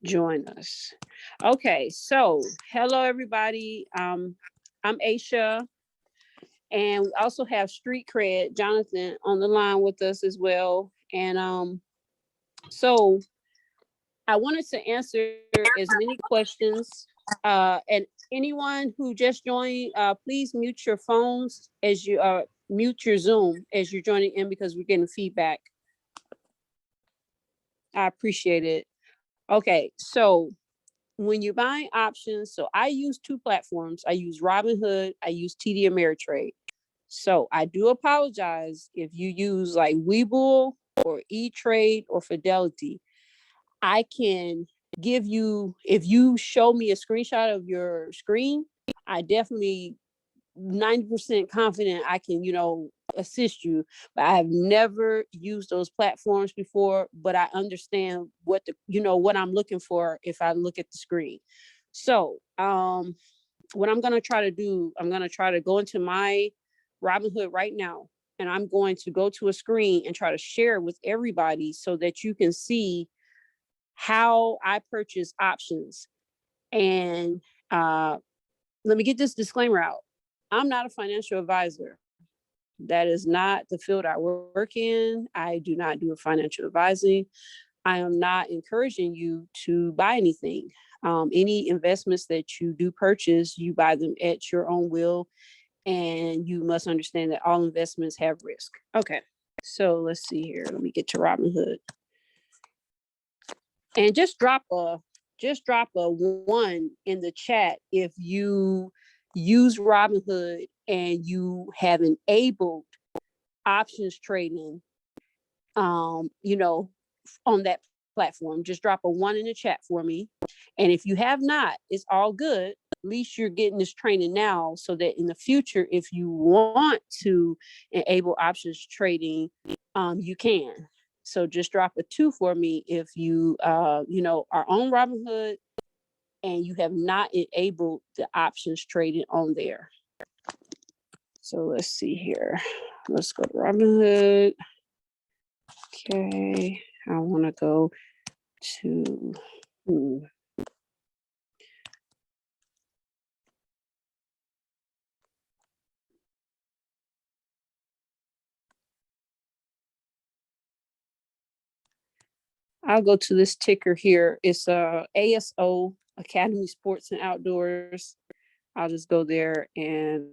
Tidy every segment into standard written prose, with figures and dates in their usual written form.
Join us. Okay, so hello everybody. I'm Ashia, and we also have Street Cred Jonathan on the line with us as well. And so I wanted to answer as many questions. And anyone who just joined, please mute your phones as you mute your Zoom as you're joining in, because we're getting feedback. I appreciate it. Okay, so when you're buying options, so I use two platforms. I use Robinhood, I use TD Ameritrade. So I do apologize if you use like Webull or E-Trade or Fidelity. I can give you, if you show me a screenshot of your screen, I definitely 90% confident I can, assist you. But I have never used those platforms before, but I understand what what I'm looking for if I look at the screen. So what I'm gonna try to do, I'm gonna try to go into my Robinhood right now, and I'm going to go to a screen and try to share with everybody so that you can see how I purchase options. And let me get this disclaimer out. I'm not a financial advisor. That is not the field I work in. I do not do financial advising. I am not encouraging you to buy anything. Any investments that you do purchase, you buy them at your own will. And you must understand that all investments have risk. Okay, so let's see here. Let me get to Robinhood. And just drop a 1 in the chat if you use Robinhood and you have enabled options trading, on that platform. Just drop a 1 in the chat for me. And if you have not, it's all good. At least you're getting this training now, so that in the future, if you want to enable options trading, you can. So just drop a 2 for me if you, are on Robinhood and you have not enabled the options trading on there. So let's see here. Let's go to Robinhood. Okay, I want to go to. I'll go to this ticker here. It's ASO, Academy Sports and Outdoors. I'll just go there and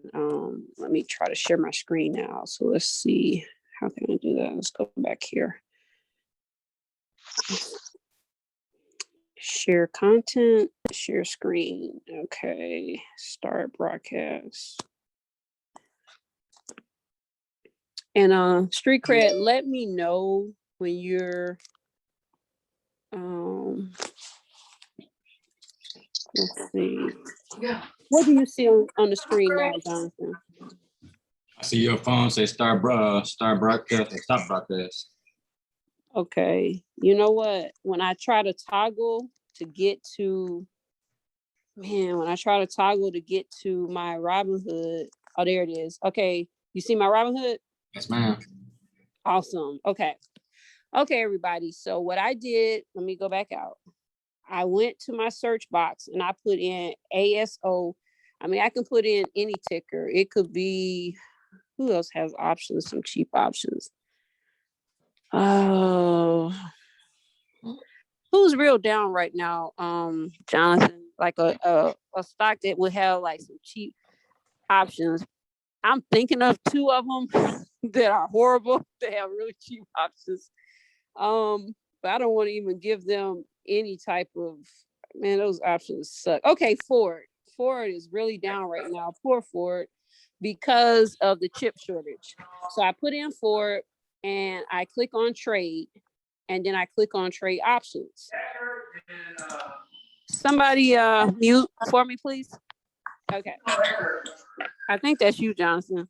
let me try to share my screen now. So let's see, how can I do that? Let's go back here. Share content, share screen. Okay, start broadcast. And Street Cred, let me know when you're let's see. What do you see on the screen now, Jonathan? I see your phone say start broadcast or stop broadcast. Okay, you know what? When I try to toggle to get to, my Robinhood, oh, there it is. Okay, you see my Robinhood? Yes, ma'am. Awesome. Okay, everybody. So what I did, let me go back out. I went to my search box and I put in ASO. I mean, I can put in any ticker. It could be, who else has options, some cheap options? Oh, who's real down right now? Jonathan, like a stock that would have like some cheap options. I'm thinking of 2 of them that are horrible. They have really cheap options. But I don't want to even give them any type of, man, those options suck. Okay, Ford is really down right now. Poor Ford, because of the chip shortage. So I put in Ford and I click on trade, and then I click on trade options. Somebody mute for me, please. Okay. I think that's you, Jonathan.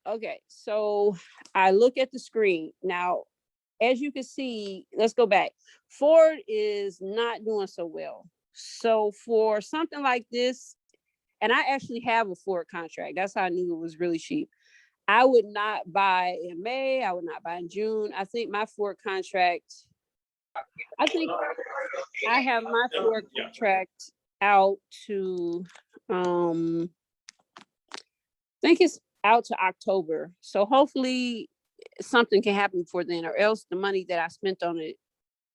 Okay, so I look at the screen. Now, as you can see, let's go back. Ford is not doing so well. So for something like this, and I actually have a Ford contract. That's how I knew it was really cheap. I would not buy in May. I would not buy in June. I think my forward contract, I think I have my forward contract out to, I think it's out to October. So hopefully something can happen before then, or else the money that I spent on it,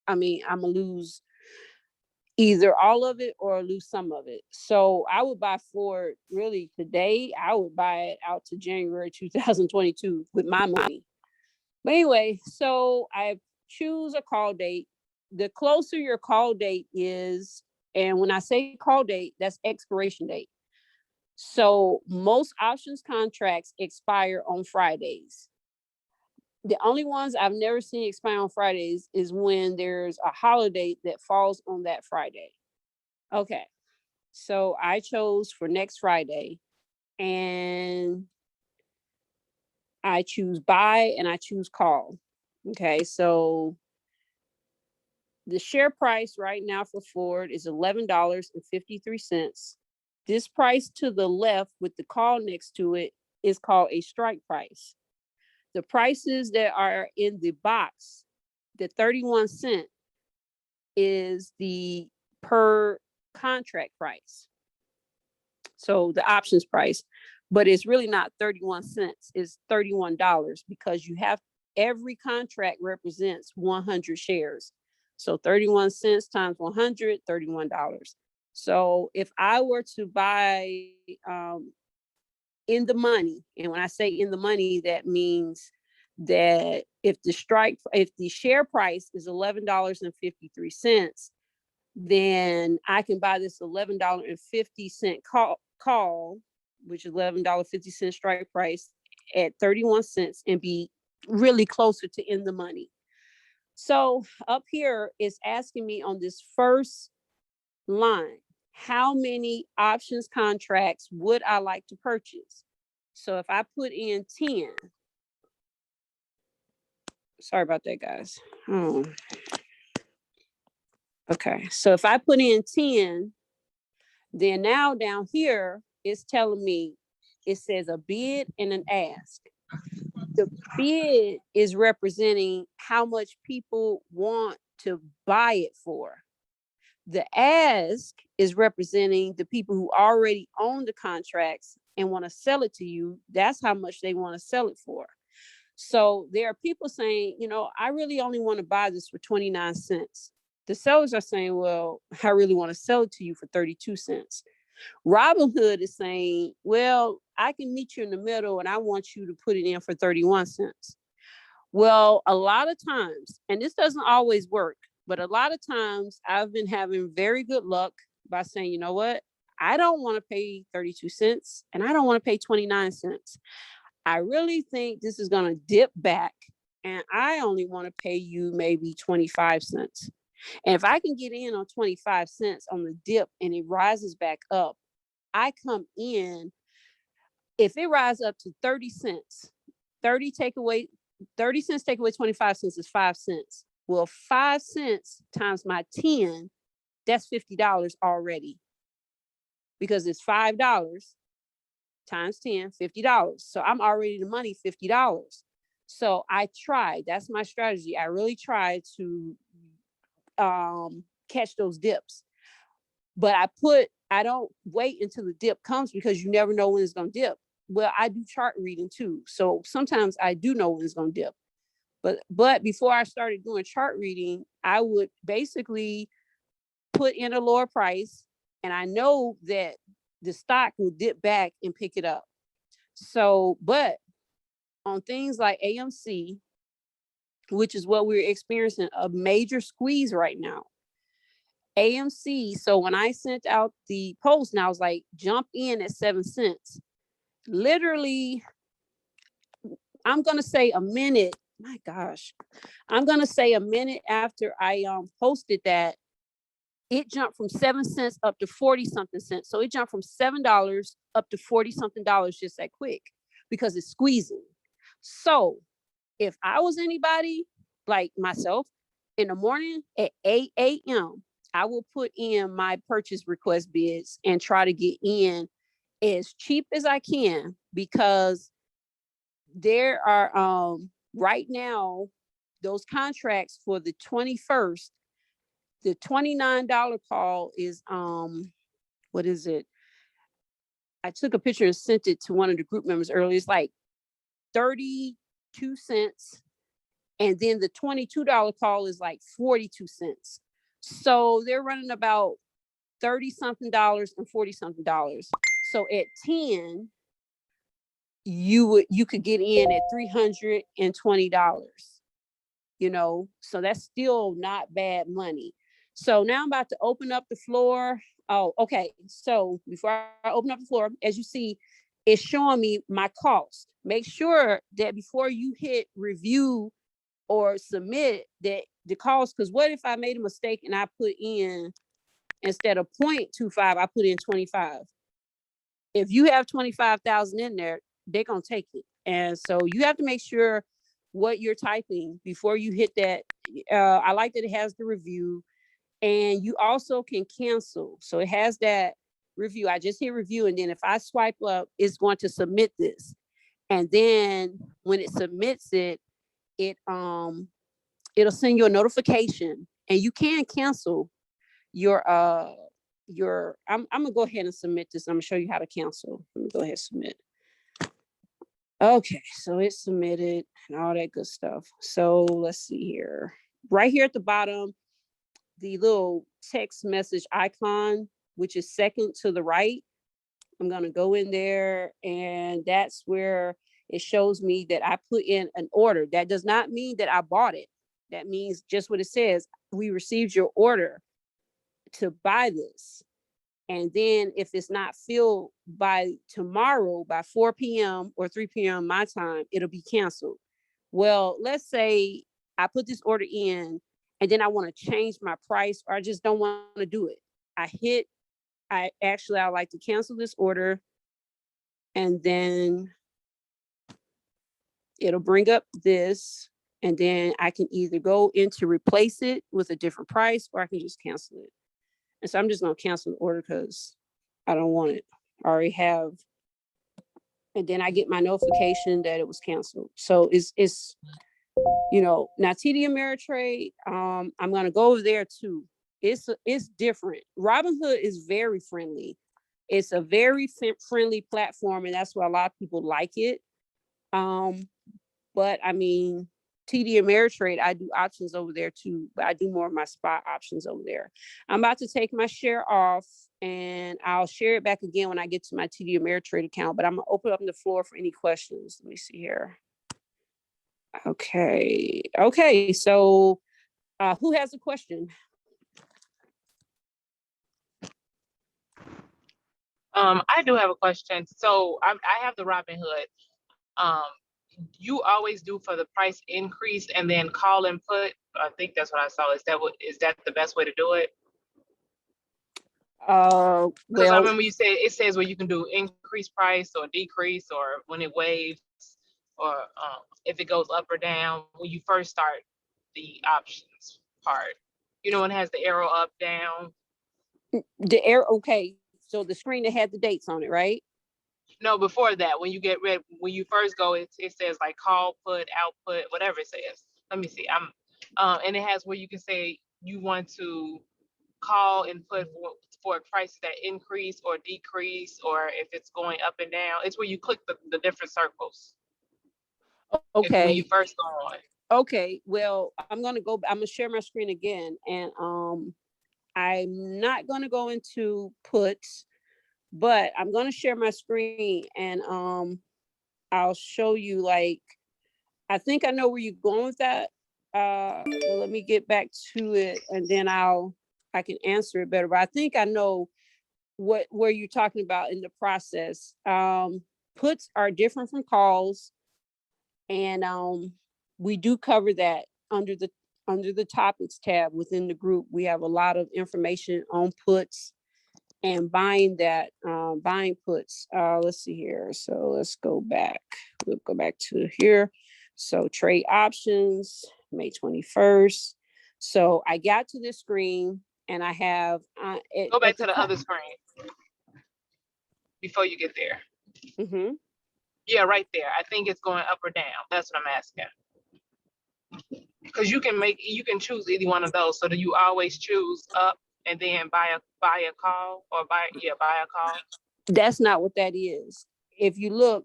I'm gonna lose either all of it or lose some of it. So I would buy Ford really today. I would buy it out to January 2022 with my money. But anyway, so I choose a call date. The closer your call date is, and when I say call date, that's expiration date. So most options contracts expire on Fridays. The only ones I've never seen expire on Fridays is when there's a holiday that falls on that Friday. Okay. So I chose for next Friday, and I choose buy and I choose call. Okay. So the share price right now for Ford is $11.53. This price to the left with the call next to it is called a strike price. The prices that are in the box, the 31 cent is the per contract price. So the options price, but it's really not 31 cents, it's $31 because you have every contract represents 100 shares. So 31 cents times 100, $31. So if I were to buy in the money, and when I say in the money, that means that if the share price is $11.53, then I can buy this $11.50 call, which is $11.50 strike price at 31 cents and be really closer to in the money. So up here is asking me on this first line, how many options contracts would I like to purchase? So if I put in 10, sorry about that, guys. Oh. Okay, so if I put in 10, then now down here, it's telling me, it says a bid and an ask. The bid is representing how much people want to buy it for. The ask is representing the people who already own the contracts and want to sell it to you. That's how much they want to sell it for. So there are people saying, I really only want to buy this for 29 cents. The sellers are saying, well, I really want to sell it to you for 32 cents. Robinhood is saying, well, I can meet you in the middle and I want you to put it in for 31 cents. Well, a lot of times, and this doesn't always work, but a lot of times I've been having very good luck by saying, you know what? I don't want to pay 32 cents and I don't want to pay 29 cents. I really think this is going to dip back and I only want to pay you maybe 25 cents. And if I can get in on 25 cents on the dip and it rises back up, I come in. If it rises up to 30 cents, 30 cents take away 25 cents is 5 cents. Well, 5 cents times my 10, that's $50 already. Because it's $5 times 10, $50. So I'm already the money, $50. So I tried. That's my strategy. I really tried to catch those dips. But I don't wait until the dip comes because you never know when it's going to dip. Well, I do chart reading too. So sometimes I do know when it's going to dip. But before I started doing chart reading, I would basically put in a lower price and I know that the stock will dip back and pick it up. So, but on things like AMC, which is what we're experiencing, a major squeeze right now. AMC, so when I sent out the post and I was like, jump in at 7 cents, literally, I'm going to say a minute, my gosh, I'm going to say a minute after I posted that, it jumped from 7 cents up to 40 something cents. So it jumped from $7 up to 40 something dollars just that quick because it's squeezing. So if I was anybody like myself in the morning at 8 a.m., I will put in my purchase request bids and try to get in as cheap as I can because there are right now those contracts for the 21st, the $29 call is what is it? I took a picture and sent it to one of the group members earlier. It's like 32 cents. And then the $22 call is like 42 cents. So they're running about 30 something dollars and 40 something dollars. So at 10, you could get in at $320, you know, so that's still not bad money. So now I'm about to open up the floor. Oh, okay. So before I open up the floor, as you see, it's showing me my cost. Make sure that before you hit review or submit that the cost, because what if I made a mistake and I put in, instead of 0.25, I put in 25. If you have 25,000 in there, they're going to take it. And so you have to make sure what you're typing before you hit that. I like that it has the review, and you also can cancel. So it has that review. I just hit review. And then if I swipe up, it's going to submit this. And then when it submits it, it'll send you a notification, and you can cancel your I'm gonna go ahead and submit this. I'm gonna show you how to cancel. Let me go ahead and submit. Okay, so it's submitted and all that good stuff. So let's see here. Right here at the bottom, the little text message icon, which is second to the right, I'm gonna go in there, and that's where it shows me that I put in an order. That does not mean that I bought it. That means just what it says. We received your order to buy this. And then if it's not filled by tomorrow, by 4 p.m. or 3 p.m. my time, it'll be canceled. Well, let's say I put this order in and then I want to change my price, or I just don't want to do it. I like to cancel this order, and then it'll bring up this, and then I can either go in to replace it with a different price, or I can just cancel it. And so I'm just going to cancel the order because I don't want it. I already have. And then I get my notification that it was canceled. So it's you know, now TD Ameritrade, I'm going to go over there too. It's different. Robinhood is very friendly. It's a very friendly platform, and that's why a lot of people like it. But I mean, TD Ameritrade, I do options over there too, but I do more of my spot options over there. I'm about to take my share off, and I'll share it back again when I get to my TD Ameritrade account, but I'm gonna open up the floor for any questions. Let me see here. Okay, so who has a question? I do have a question. So I have the Robinhood. You always do for the price increase and then call and put. I think that's what I saw. Is that the best way to do it? Because I remember you said it says where you can do increase price or decrease, or when it waves, or if it goes up or down when you first start the options part. You know, when it has the arrow up, down. The arrow. Okay, so the screen that had the dates on it, right? No, before that, when you first go, it says like call, put, output, whatever it says. Let me see. And it has where you can say you want to call and put for prices that increase or decrease, or if it's going up and down. It's where you click the different circles. Okay. When you first go on. Okay. Well, I'm gonna share my screen again, and I'm not gonna go into puts, but I'm gonna share my screen, and I'll show you, like, I think I know where you're going with that. Well, let me get back to it, and then I can answer it better. But I think I know where you're talking about in the process. Puts are different from calls, and we do cover that under the topics tab within the group. We have a lot of information on puts and buying puts. Let's see here. So let's go back. We'll go back to here. So trade options, May 21st. So I got to this screen, and I have go back to the other screen before you get there. Mm-hmm. Yeah, right there. I think it's going up or down. That's what I'm asking. Because you can choose either one of those. So do you always choose up and then buy a call or buy a call? That's not what that is. If you look,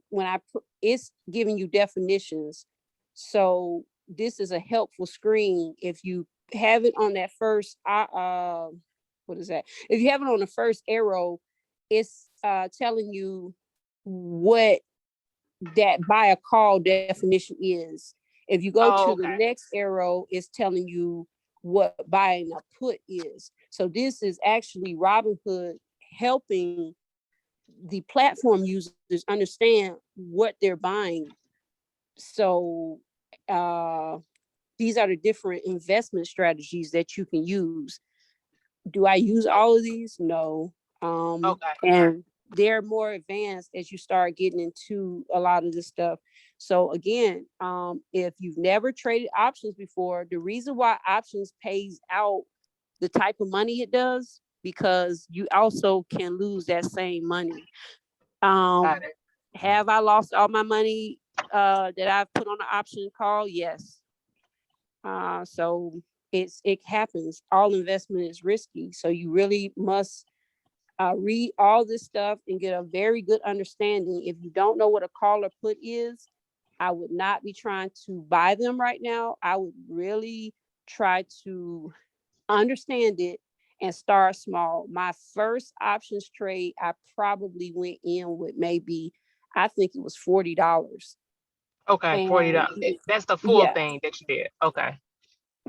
it's giving you definitions. So this is a helpful screen. If you have it on that first, what is that? If you have it on the first arrow, it's telling you what that buy a call definition is. If you go Oh, to the okay. next arrow, it's telling you what buying a put is. So this is actually Robinhood helping the platform users understand what they're buying. So these are the different investment strategies that you can use. Do I use all of these? No. Okay. And they're more advanced as you start getting into a lot of this stuff. So again, if you've never traded options before, the reason why options pays out the type of money it does, because you also can lose that same money. Got Um, it. have I lost all my money that I've put on the option call? Yes. So it happens. All investment is risky. So you really must read all this stuff and get a very good understanding. If you don't know what a call or put is, I would not be trying to buy them right now. I would really try to understand it and start small. My first options trade, I probably went in with maybe, I think it was $40. Okay, And $40. That's the full yeah, thing that you did. Okay.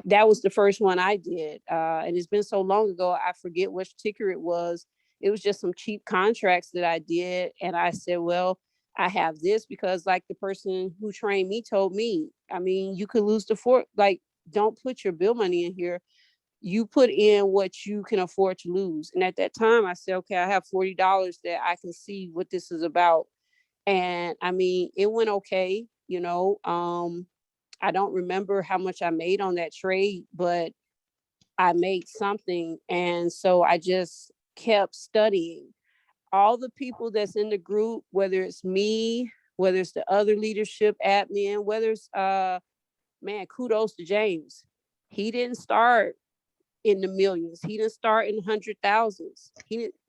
that was the first one I did. And it's been so long ago, I forget which ticker it was. It was just some cheap contracts that I did. And I said, well, I have this because like the person who trained me told me, I mean, you could lose the fort. Like, don't put your bill money in here. You put in what you can afford to lose. And at that time I said, okay, I have $40 that I can see what this is about. And I mean, it went okay, you know. I don't remember how much I made on that trade, but I made something. And so I just kept studying. All the people that's in the group, whether it's me, whether it's the other leadership admin, whether it's man, kudos to James. He didn't start in the millions. He didn't start in 100,000s.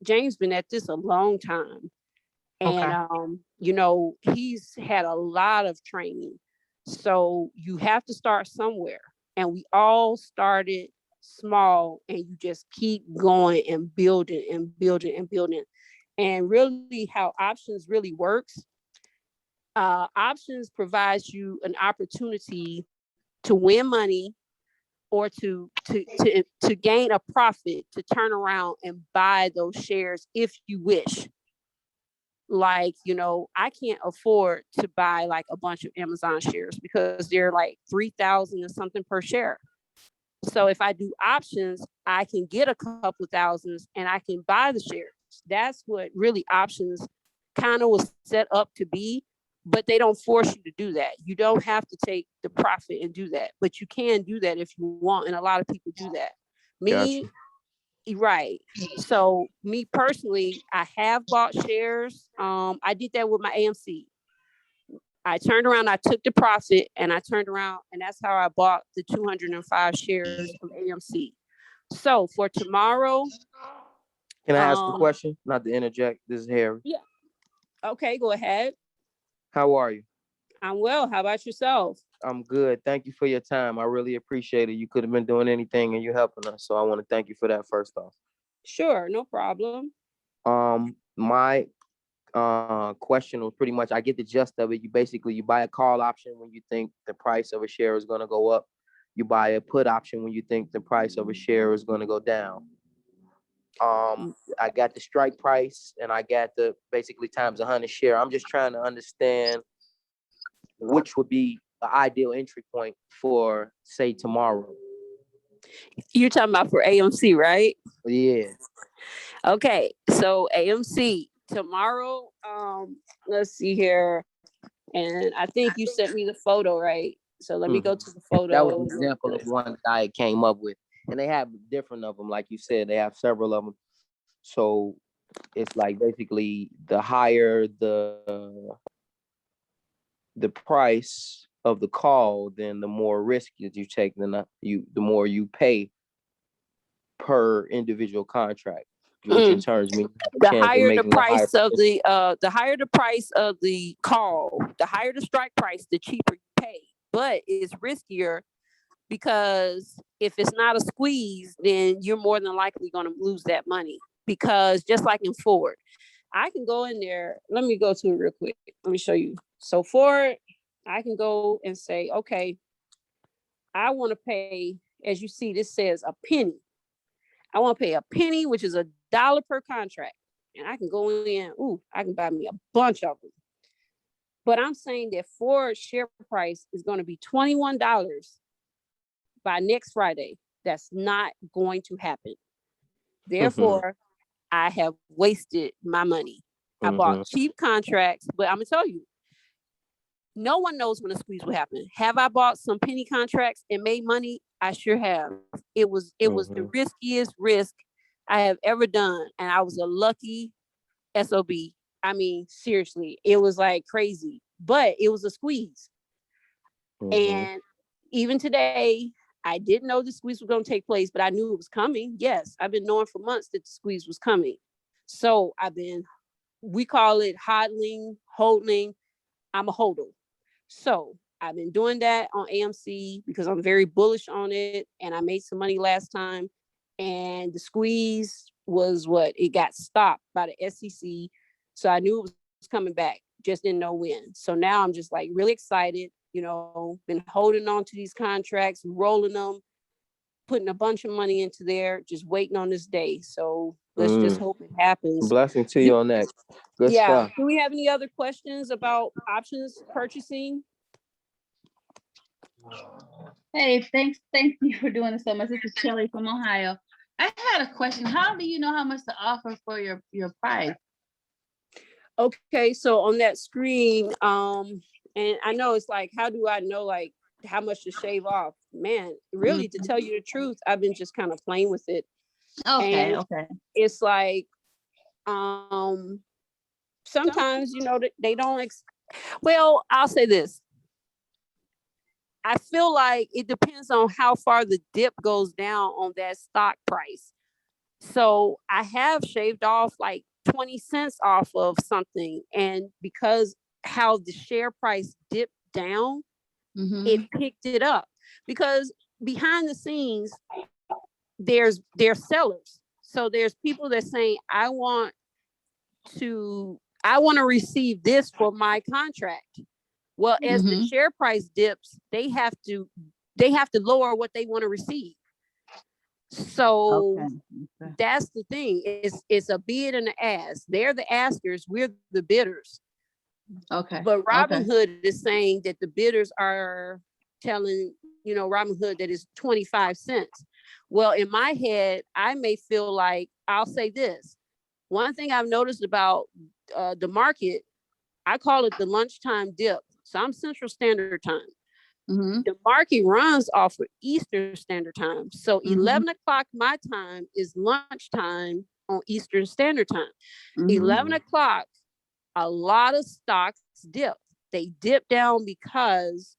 James been at this a long time. And Okay. you know, he's had a lot of training. So you have to start somewhere. And we all started small, and you just keep going and building and building and building. And really how options really works, options provides you an opportunity to win money or to gain a profit, to turn around and buy those shares if you wish. Like, you know, I can't afford to buy like a bunch of Amazon shares because they're like 3,000 or something per share. So if I do options, I can get a couple of thousands and I can buy the shares. That's what really options kind of was set up to be, but they don't force you to do that. You don't have to take the profit and do that, but you can do that if you want. And a lot of people do that. Gotcha. Me, right. So me personally, I have bought shares. I did that with my AMC. I turned around, I took the profit, and I turned around, and that's how I bought the 205 shares of AMC. So for tomorrow, Can I ask a um, question? Not to interject. This is Harry. yeah, okay, go ahead. How are you? I'm well. How about yourself? I'm good. Thank you for your time. I really appreciate it. You could have been doing anything and you're helping us. So I want to thank you for that first off. Sure, no problem. My question was pretty much I get the gist of it. You buy a call option when you think the price of a share is gonna go up. You buy a put option when you think the price of a share is gonna go down. I got the strike price and I got the basically times 100 share. I'm just trying to understand which would be the ideal entry point for say tomorrow. You're talking about for AMC, right? Yeah. Okay, so AMC tomorrow. Let's see here, and I think you sent me the photo, right? So let me go to the That was photo an real example of quick. one that I came up with. And they have different of them, like you said, they have several of them. So it's like basically the higher the the price of the call, then the more risk that you take, then the more you pay per individual contract, which in turns means The chance of higher the making a higher price of the higher the price of the call, the higher the strike price, the cheaper you pay. But it's riskier because if it's not a squeeze, then you're more than likely going to lose that money. Because just like in Ford, I can go in there. Let me go to it real quick. Let me show you. So Ford, I can go and say, okay, I want to pay, as you see, this says a penny. I want to pay a penny, which is $1 per contract. And I can go in, I can buy me a bunch of them. But I'm saying that Ford share price is going to be $21 by next Friday. That's not going to happen. Therefore, I have wasted my money. I bought cheap contracts, but I'm gonna tell you, no one knows when a squeeze will happen. Have I bought some penny contracts and made money? I sure have. It was the riskiest risk I have ever done, and I was a lucky SOB. I mean, seriously, it was like crazy, but it was a squeeze. And even today, I didn't know the squeeze was going to take place, but I knew it was coming. Yes, I've been knowing for months that the squeeze was coming. So we call it hodling, holding. I'm a hodl. So I've been doing that on AMC because I'm very bullish on it. And I made some money last time. And the squeeze was it got stopped by the SEC. So I knew it was coming back, just didn't know when. So now I'm just like really excited, been holding on to these contracts, rolling them, putting a bunch of money into there, just waiting on this day. So let's just hope it happens. Blessing to you on that. Good stuff. Do we have any other questions about options purchasing? Hey, thank you for doing this so much. This is Kelly from Ohio. I had a question. How do you know how much to offer for your price? Okay, so on that screen, and I know it's like, how do I know like how much to shave off? Man, really, to tell you the truth, I've been just kind of playing with it. Okay, and it's like, sometimes, they don't, well, I'll say this. I feel like it depends on how far the dip goes down on that stock price. So I have shaved off like 20 cents off of something. And because how the share price dipped down, it picked it up. Because behind the scenes, there's sellers. So there's people that saying, I want to receive this for my contract. Well, as the share price dips, they have to lower what they want to receive. So that's the thing. It's a bid and an ask. They're the askers, we're the bidders. Okay. But Robinhood is saying that the bidders are telling, Robinhood that it's 25 cents. Well, in my head, I may feel like, I'll say this. One thing I've noticed about the market, I call it the lunchtime dip. So I'm Central Standard Time. The market runs off of Eastern Standard Time. So 11 o'clock my time is lunchtime on Eastern Standard Time. 11 o'clock, a lot of stocks dip. They dip down because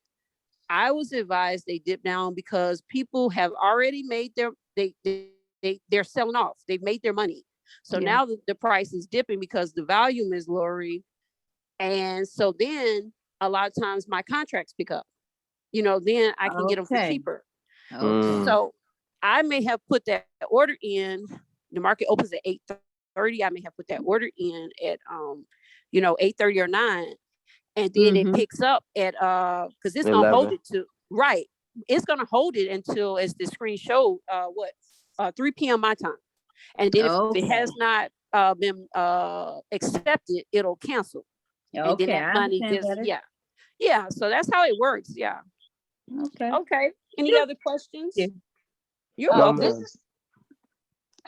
I was advised they dip down because people have already made they're selling off. They've made their money. So now the price is dipping because the volume is lowering. And so then a lot of times my contracts pick up, then I can get them for cheaper. So I may have put that order in, the market opens at 8:30. I may have put that order in at, 8:30 or 9. And then it picks up at, cause it's going to hold it to, right. It's going to hold it until, as the screen showed, 3 p.m. my time. And then if it has not been accepted, it'll cancel. And then that money just, yeah. So that's how it works. Yeah. Okay. Any other questions? You're welcome.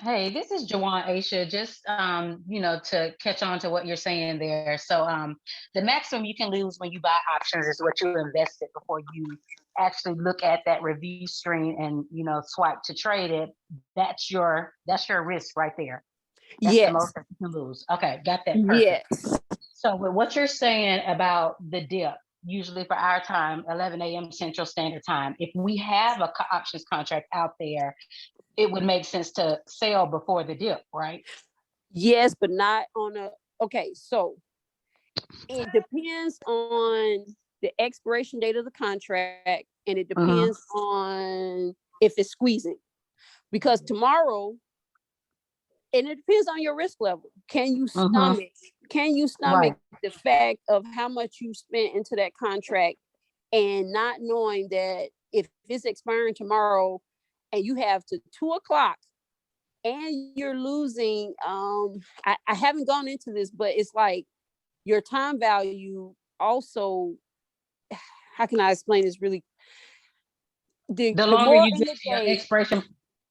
This is Jawan Ashia, just to catch on to what you're saying there. So the maximum you can lose when you buy options is what you invested before you actually look at that review screen and swipe to trade it. That's your risk right there. That's the most that you can lose. Okay, got that. Perfect. Yes. So with what you're saying about the dip, usually for our time, 11 a.m. Central Standard Time. If we have a options contract out there, it would make sense to sell before the dip, right? Yes, but not on a, okay, so it depends on the expiration date of the contract, and it depends on if it's squeezing. Because tomorrow, and it depends on your risk level. Can you stomach Right. the fact of how much you spent into that contract, and not knowing that if it's expiring tomorrow and you have to 2 o'clock and you're losing, I haven't gone into this, but it's like your time value also, how can I explain this really? The The longer more you in get the to your day, expiration,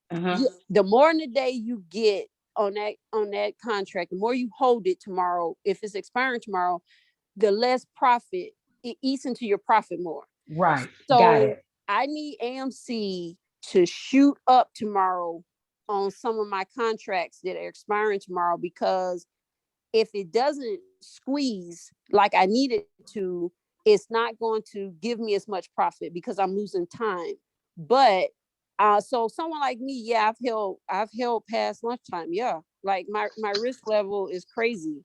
the more in the day you get on that contract, the more you hold it tomorrow, if it's expiring tomorrow, the less profit, it eats into your profit more. right, got So it. I need AMC to shoot up tomorrow on some of my contracts that are expiring tomorrow, because if it doesn't squeeze like I need it to, it's not going to give me as much profit because I'm losing time. But so someone like me, yeah, I've held past lunchtime. Yeah. Like my risk level is crazy,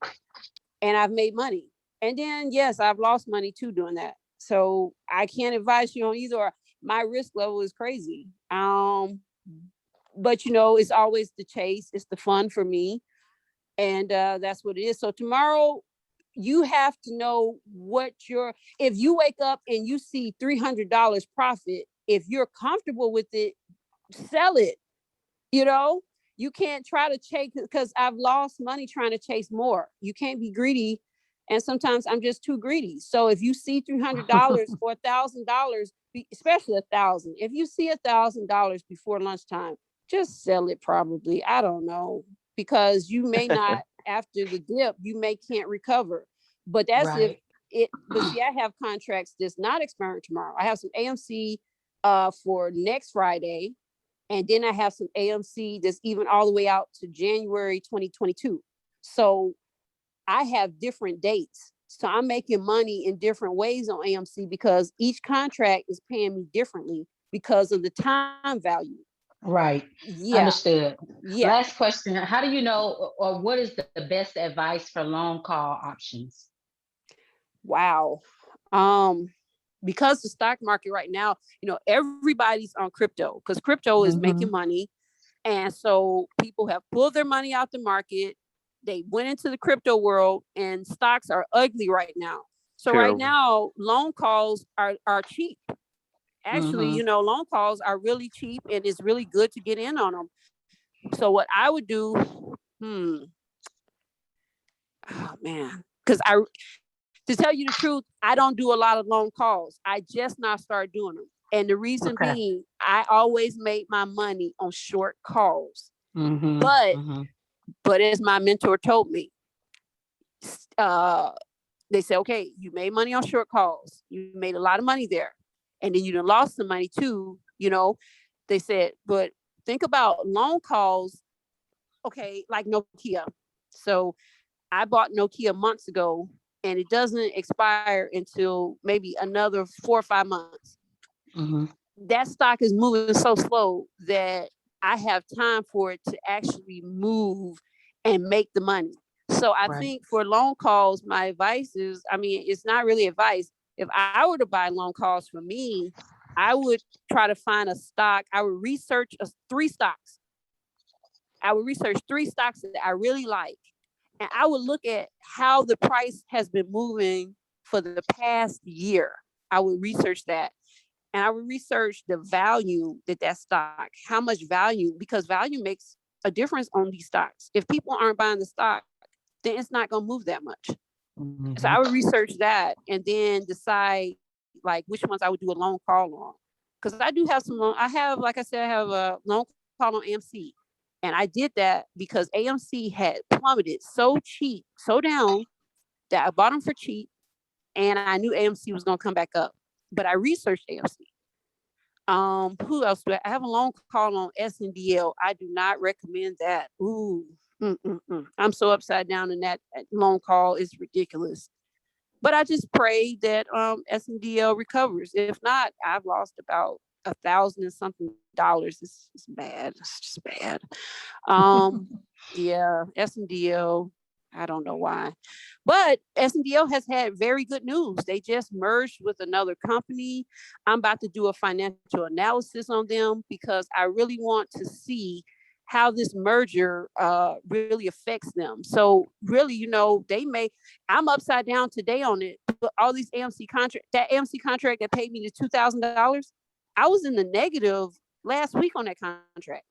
and I've made money. And then yes, I've lost money too doing that. So I can't advise you on either. Or my risk level is crazy. But it's always the chase. It's the fun for me. And that's what it is. So tomorrow you have to know if you wake up and you see $300 profit, if you're comfortable with it, sell it. You can't try to chase, because I've lost money trying to chase more. You can't be greedy. And sometimes I'm just too greedy. So if you see $300 or $1,000, especially 1,000, if you see $1,000 before lunchtime, just sell it probably. I don't know, because you may not, after the dip, can't recover. But that's if Right. but see, I have contracts that's not expiring tomorrow. I have some AMC for next Friday. And then I have some AMC that's even all the way out to January 2022. So I have different dates. So I'm making money in different ways on AMC, because each contract is paying me differently because of the time value. Right. Yeah. Understood. Yeah. Last question. How do you know, or what is the best advice for long call options? Wow. Because the stock market right now, everybody's on crypto, because crypto is making money. And so people have pulled their money out the market. They went into the crypto world, and stocks are ugly right now. So right now, loan calls are cheap. Actually, loan calls are really cheap, and it's really good to get in on them. So what I would do, oh man, because to tell you the truth, I don't do a lot of loan calls. I just now started doing them. And the reason being, I always made my money on short calls. But as my mentor told me, they said, okay, you made money on short calls. You made a lot of money there. And then you done lost some money too. They said, but think about loan calls. Okay, like Nokia. So I bought Nokia months ago, and it doesn't expire until maybe another 4 or 5 months. That stock is moving so slow that I have time for it to actually move and make the money. So I think for loan calls, my advice is, it's not really advice. If I were to buy loan calls for me, I would try to find a stock. I would research 3 stocks. I would research 3 stocks that I really like. And I would look at how the price has been moving for the past year. I would research that. And I would research the value that stock, how much value, because value makes a difference on these stocks. If people aren't buying the stock, then it's not going to move that much. So I would research that, and then decide like which ones I would do a loan call on. Because I do have some loan. Like I said, I have a loan call on AMC. And I did that because AMC had plummeted so cheap, so down, that I bought them for cheap. And I knew AMC was going to come back up. But I researched AMC. Who else do I have? A loan call on SNDL. I do not recommend that. Ooh, I'm so upside down in that loan call. It's ridiculous. But I just pray that SNDL recovers. If not, I've lost about $1,000 and something dollars. It's bad. It's just bad. Yeah, SNDL. I don't know why, but SNDL has had very good news. They just merged with another company. I'm about to do a financial analysis on them because I really want to see how this merger really affects them. So really, I'm upside down today on it. But all these that AMC contract that paid me the $2,000, I was in the negative last week on that contract.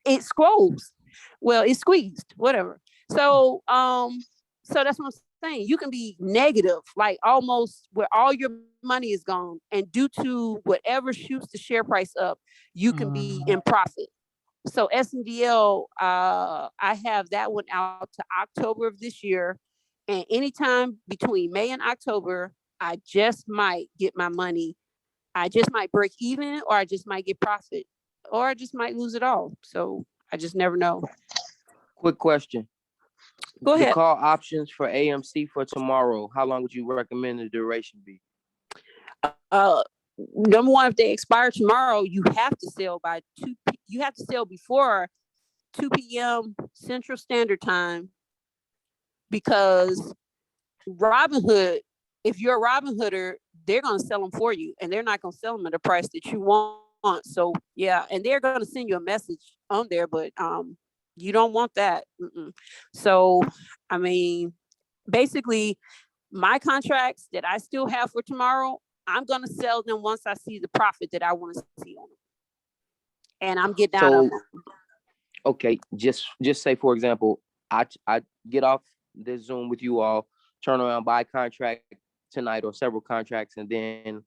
It scrolls. Well, it squeezed, whatever. So that's what I'm saying. You can be negative, like almost where all your money is gone, and due to whatever shoots the share price up, you can be in profit. So SNDL, I have that one out to October of this year, and anytime between May and October, I just might get my money. I just might break even, or I just might get profit, or I just might lose it all. So I just never know. Quick question. Go The ahead. call options for AMC for tomorrow, how long would you recommend the duration be? Number one, if they expire tomorrow, you have to sell by 2 you have to sell before 2 p.m. Central Standard Time, because Robinhood, if you're a Robinhooder, they're going to sell them for you, and they're not going to sell them at a price that you want. So yeah, and they're going to send you a message on there, but you don't want that. So I mean, basically, my contracts that I still have for tomorrow, I'm going to sell them once I see the profit that I want to see on them, and I'm getting out of So, them. okay, just say, for example, I get off this Zoom with you all, turn around, buy a contract tonight or several contracts, and then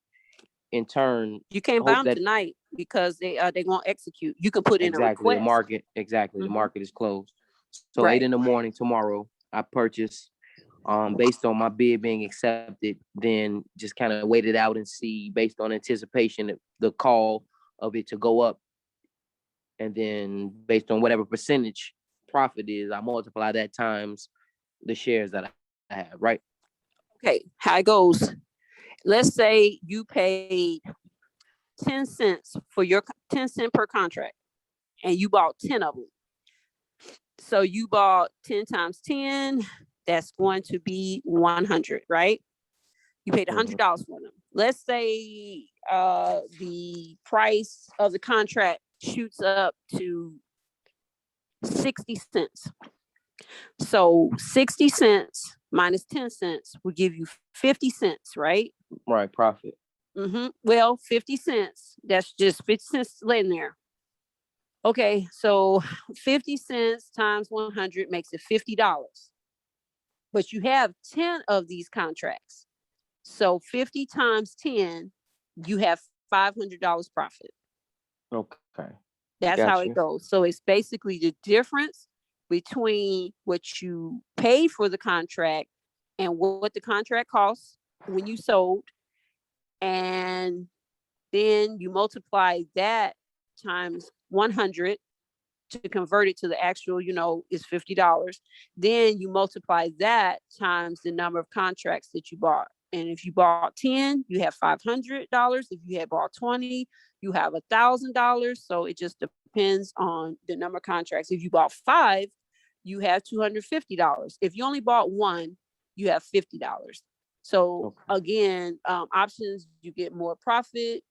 in turn, You can't buy hope them that tonight because they won't execute. You can put in a exactly the request. market the Mhm. market is closed. So Right. 8 a.m. tomorrow, I purchase based on my bid being accepted, then just kind of wait it out and see based on anticipation the call of it to go up, and then based on whatever percentage profit is, I multiply that times the shares that I have, right? Okay, how it goes. Let's say you paid 10 cents for your 10 cent per contract, and you bought 10 of them. So you bought 10 times 10, that's going to be 100, right? You paid $100 for them. Let's say the price of the contract shoots up to 60 cents. So 60 cents minus 10 cents will give you 50 cents, right? Right, profit. Well, 50 cents, that's just 50 cents laying there. Okay, so 50 cents times 100 makes it $50. But you have 10 of these contracts. So 50 times 10, you have $500 profit. Okay. That's how it goes. So it's basically the difference between what you paid for the contract and what the contract costs when you sold. And then you multiply that times 100 to convert it to the actual, is $50. Then you multiply that times the number of contracts that you bought. And if you bought 10, you have $500. If you had bought 20, you have $1,000. So it just depends on the number of contracts. If you bought 5, you have $250. If you only bought 1, you have $50. So again, options, you get more profit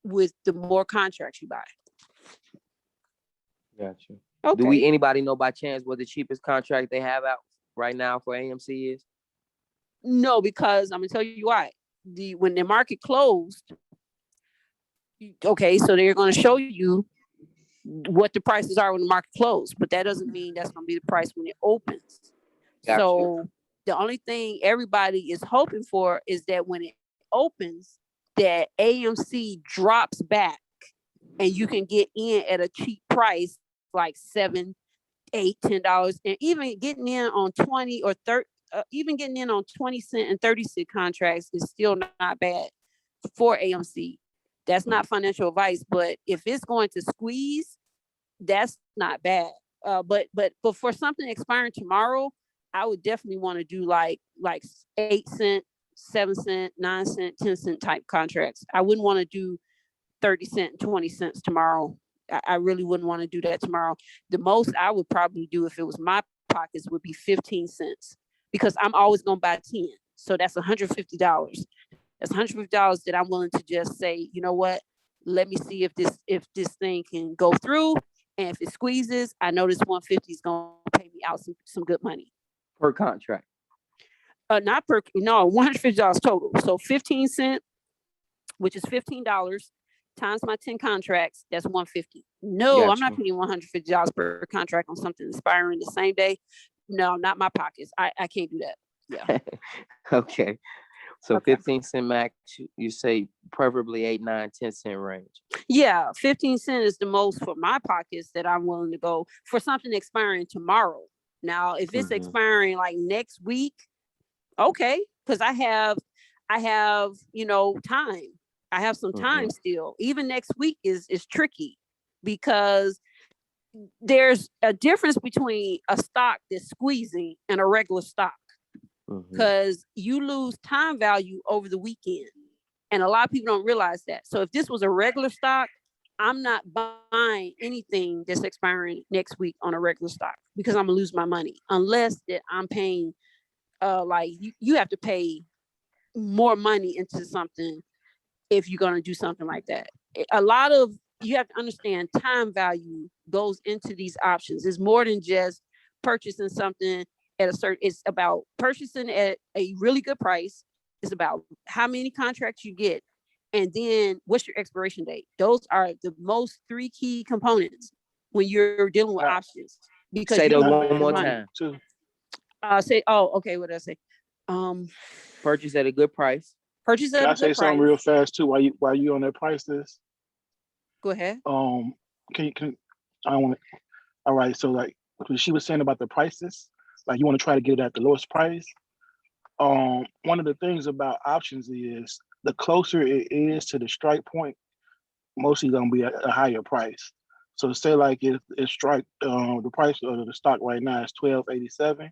with the more contracts you buy. Gotcha. Okay. Do anybody know by chance what the cheapest contract they have out right now for AMC is? No, because I'm gonna tell you why. When the market closed, okay, so they're gonna show you what the prices are when the market closed, but that doesn't mean that's gonna be the price when it opens. Gotcha. So the only thing everybody is hoping for is that when it opens, that AMC drops back and you can get in at a cheap price, like $7, $8, $10, and even getting in on 20 or 30. Even getting in on 20 cent and 30 cent contracts is still not bad for AMC. That's not financial advice, but if it's going to squeeze, that's not bad. But for something expiring tomorrow, I would definitely want to do like 8 cent 7-cent, 9-cent, 10-cent type contracts. I wouldn't want to do 30 cent and 20 cents tomorrow. I really wouldn't want to do that tomorrow. The most I would probably do if it was my pockets would be 15 cents because I'm always going to buy 10. So that's $150. That's $150 that I'm willing to just say, you know what? Let me see if this thing can go through. And if it squeezes, I know this 150 is going to pay me out some good money. Per contract. Not per, no, $150 total. So 15 cents, which is $15 times my 10 contracts, that's $150. No, Got I'm not you. paying $150 per contract on something expiring the same day. No, not my pockets. I can't do that. Yeah. Okay. So Okay. 15 cent max, you say preferably 8, 9, 10 cent range. Yeah, 15 cents is the most for my pockets that I'm willing to go for something expiring tomorrow. Now, if it's Mhm. expiring like next week, okay, because I have, time. I have some time still. Even next week is tricky because there's a difference between a stock that's squeezing and a regular stock because you lose time value over the weekend. And a lot of people don't realize that. So if this was a regular stock, I'm not buying anything that's expiring next week on a regular stock because I'm gonna lose my money unless that I'm paying like you have to pay more money into something if you're gonna do something like that. A lot of you have to understand time value goes into these options. It's more than just purchasing something at a certain, it's about purchasing at a really good price. It's about how many contracts you get. And then what's your expiration date? Those are the most 3 key components when you're dealing with options. Because Say you those don't one lose more money. time. Too. Okay, what did I say? Purchase at a good price. Purchase Can at I a say good something price. real fast too while you on that price list? Go ahead. Can I don't want to. All right, so like what she was saying about the prices, like you want to try to get it at the lowest price. One of the things about options is the closer it is to the strike point, mostly gonna be a higher price. So say like if strike the price of the stock right now is $12.87,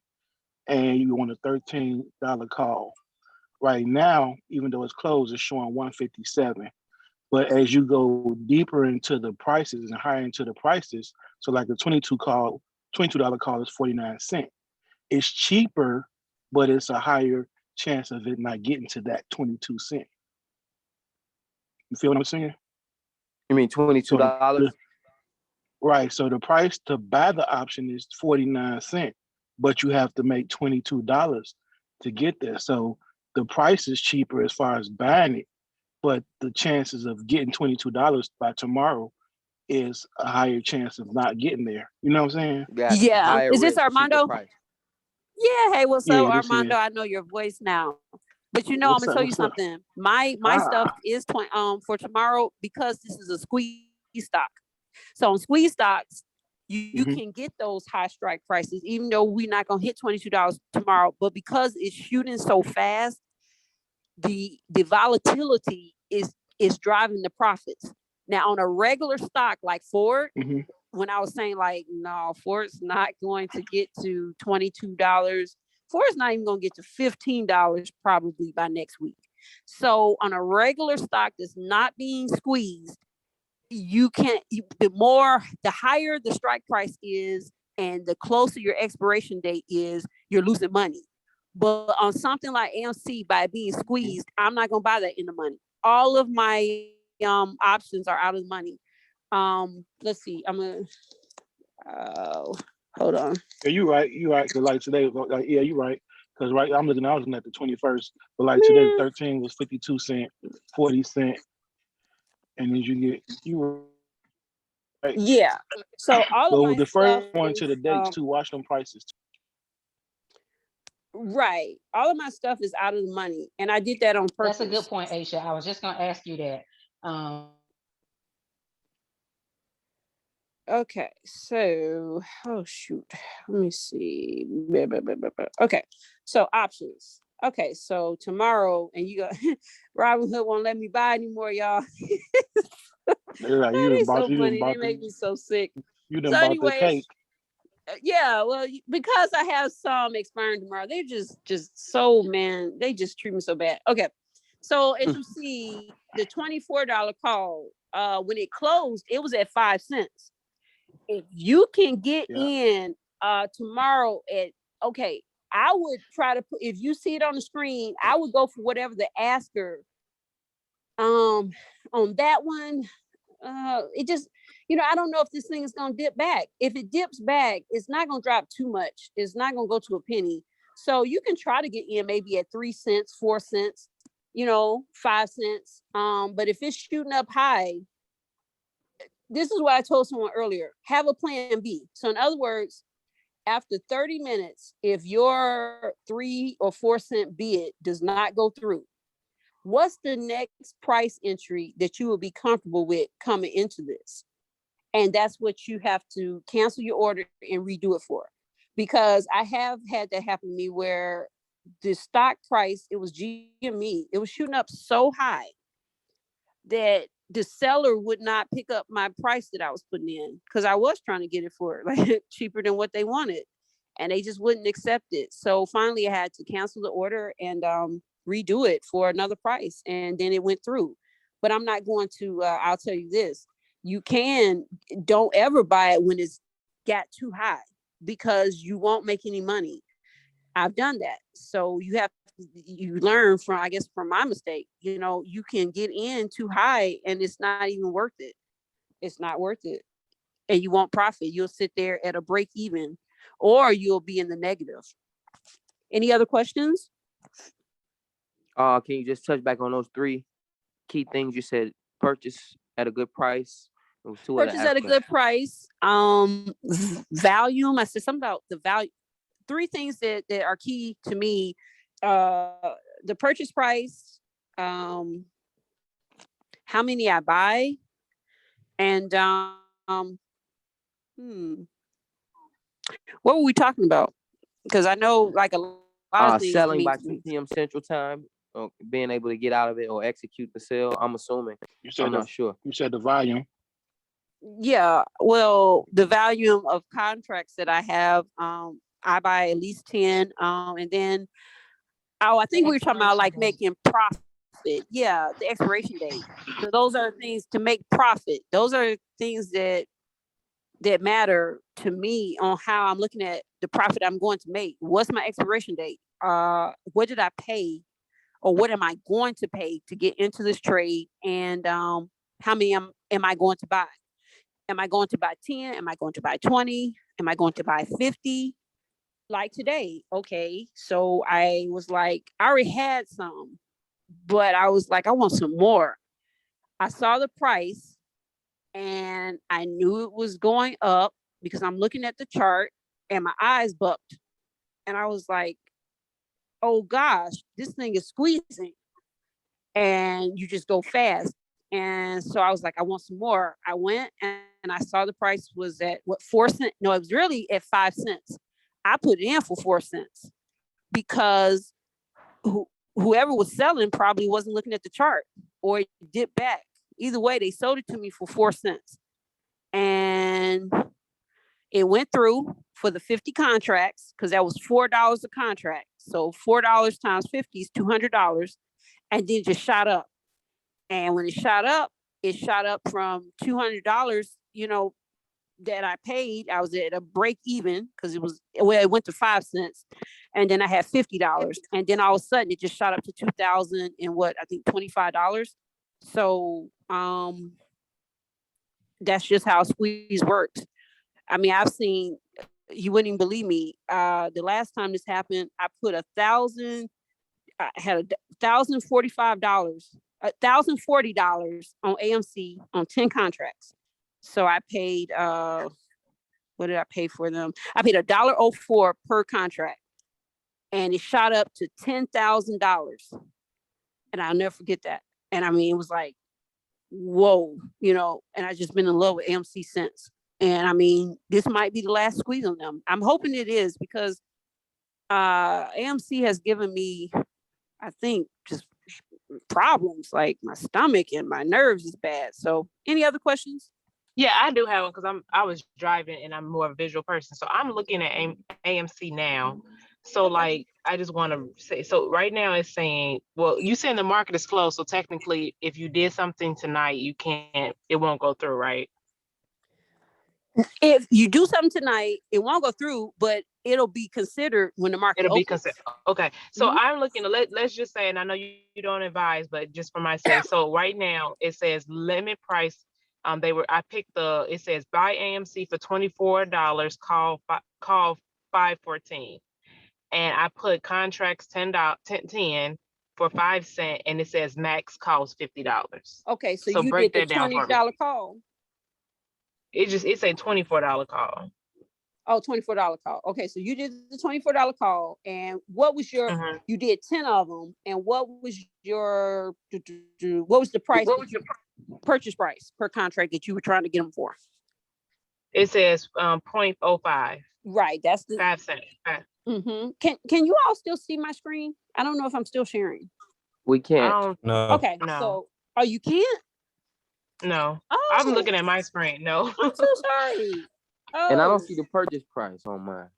and you want a $13 call. Right now, even though it's closed, it's showing $157. But as you go deeper into the prices and higher into the prices, so like the $22 call is 49 cents. It's cheaper, but it's a higher chance of it not getting to that 22 cents. You feel what I'm saying? You mean $22? Right. So the price to buy the option is 49 cents, but you have to make $22 to get there. So the price is cheaper as far as buying it, but the chances of getting $22 by tomorrow is a higher chance of not getting there. You know what I'm saying? Got Yeah. higher Is this risk, cheaper Armando? price. Yeah. Hey, what's up, Yeah, this Armando? is. I know your voice now. But I'm What's gonna up? tell you What's up? something. My stuff is for tomorrow because this is a squeeze stock. So on squeeze stocks, you can get those high strike prices, even though we're not gonna hit $22 tomorrow. But because it's shooting so fast, the volatility is driving the profits. Now on a regular stock like Ford, when I was saying like, no, Ford's not going to get to $22. Ford's not even going to get to $15 probably by next week. So on a regular stock that's not being squeezed, the higher the strike price is and the closer your expiration date is, you're losing money. But on something like AMC, by being squeezed, I'm not going to buy that in the money. All of my options are out of the money. Let's see. I'm gonna hold on. Yeah, you're right. You're right. Cause like today, like, yeah, you're right. Cause right, I was looking at the 21st, but like today, 13 was 52 cents, 40 cents, and then you were right. Yeah. So all of Well, my the stuff first one to the is dates to watch them prices. right. All of my stuff is out of the money, and I did that on purpose. That's a good point, Ashia. I was just gonna ask you that. Okay, so shoot, let me see. Okay, so options. Okay, so tomorrow, and you got Robinhood won't let me buy anymore, y'all. They're like, That is so you done funny. They bought make me so sick. you done So bought the anyways, cake. Yeah, well, because I have some expiring tomorrow, they're just so, man, they just treat me so bad. Okay, so as you see, the $24 call, when it closed, it was at 5 cents. If you can get Yeah. in tomorrow at, okay, I would try to put, if you see it on the screen, I would go for whatever the asker on that one. It just, I don't know if this thing is going to dip back. If it dips back, it's not going to drop too much. It's not going to go to a penny. So you can try to get in maybe at 3 cents, 4 cents, 5 cents. But if it's shooting up high, this is what I told someone earlier, have a plan B. So in other words, after 30 minutes, if your 3 or 4 cent bid does not go through, what's the next price entry that you will be comfortable with coming into this? And that's what you have to cancel your order and redo it for. Because I have had that happen to me where the stock price, it was GME, it was shooting up so high that the seller would not pick up my price that I was putting in, because I was trying to get it for like cheaper than what they wanted, and they just wouldn't accept it. So finally I had to cancel the order and redo it for another price, and then it went through. But I'm not going to, I'll tell you this, don't ever buy it when it's got too high, because you won't make any money. I've done that. So you learn from, I guess, from my mistake. You can get in too high and it's not even worth it. It's not worth it. And you won't profit. You'll sit there at a break even, or you'll be in the negative. Any other questions? Can you just touch back on those 3 key things you said? Purchase at a good price. There was 2 other Purchase at a aspects. good price. Volume. I said something about the value. 3 things that are key to me. The purchase price, how many I buy, and what were we talking about? Because I know like a lot of things Selling mean by to 2 me. p.m. Central Time, being able to get out of it or execute the sale. I'm assuming. I'm not sure. You said the volume. Yeah, well, the volume of contracts that I have, I buy at least 10, and then I think we were talking about like making profit. Yeah, the expiration date. So those are things to make profit. Those are things that matter to me on how I'm looking at the profit I'm going to make. What's my expiration date? What did I pay, or what am I going to pay to get into this trade? And how many am I going to buy? Am I going to buy 10? Am I going to buy 20? Am I going to buy 50? Like today, okay. So I was like, I already had some, but I was like, I want some more. I saw the price and I knew it was going up because I'm looking at the chart and my eyes bucked. And I was like, oh gosh, this thing is squeezing. And you just go fast. And so I was like, I want some more. I went and I saw the price was at what, 4 cents? No, it was really at 5 cents. I put it in for 4 cents because whoever was selling probably wasn't looking at the chart, or it dipped back. Either way, they sold it to me for 4 cents. And it went through for the 50 contracts, because that was $4 a contract. So $4 times 50 is $200. And then just shot up. And when it shot up from $200, that I paid. I was at a break even because it went to 5 cents. And then I had $50. And then all of a sudden it just shot up to 2,000 and what, I think $25. So that's just how squeeze works. I mean, I've seen, you wouldn't even believe me. The last time this happened, I put I had $1,045, $1,040 on AMC on 10 contracts. So I paid, what did I pay for them? I paid $1.04 per contract, and it shot up to $10,000. And I'll never forget that. And I mean, it was like, whoa, and I've just been in love with AMC since. And I mean, this might be the last squeeze on them. I'm hoping it is, because AMC has given me, I think, just problems, like my stomach and my nerves is bad. So any other questions? Yeah, I do have one because I was driving and I'm more of a visual person. So I'm looking at AMC now. So like I just want to say, so right now it's saying, well, you saying the market is closed. So technically, if you did something tonight, it won't go through, right? If you do something tonight, it won't go through, but it'll be considered when the market It'll be opens. considered. Okay. So Mhm. I'm looking to let's just say, and I know you don't advise, but just for my sake. So right now it says limit price. I picked it says buy AMC for $24, call 514. And I put contracts $10 for 5 cents, and it says max cost $50. Okay, so So you break did the that down for me. $20 call. It said $24 call. Oh, $24 call. Okay, so you did the $24 call, and what was your? Mhm. You did 10 of them, and what was your? What was the price? Purchase price per contract that you were trying to get them for? It says 0.05. Right, that's the 5 cents. Can you all still see my screen? I don't know if I'm still sharing. We I can't. don't No. Okay, No. so you can't? no. Oh, I'm looking at my screen. No. I'm so sorry. Oh, And I don't see the purchase price on mine.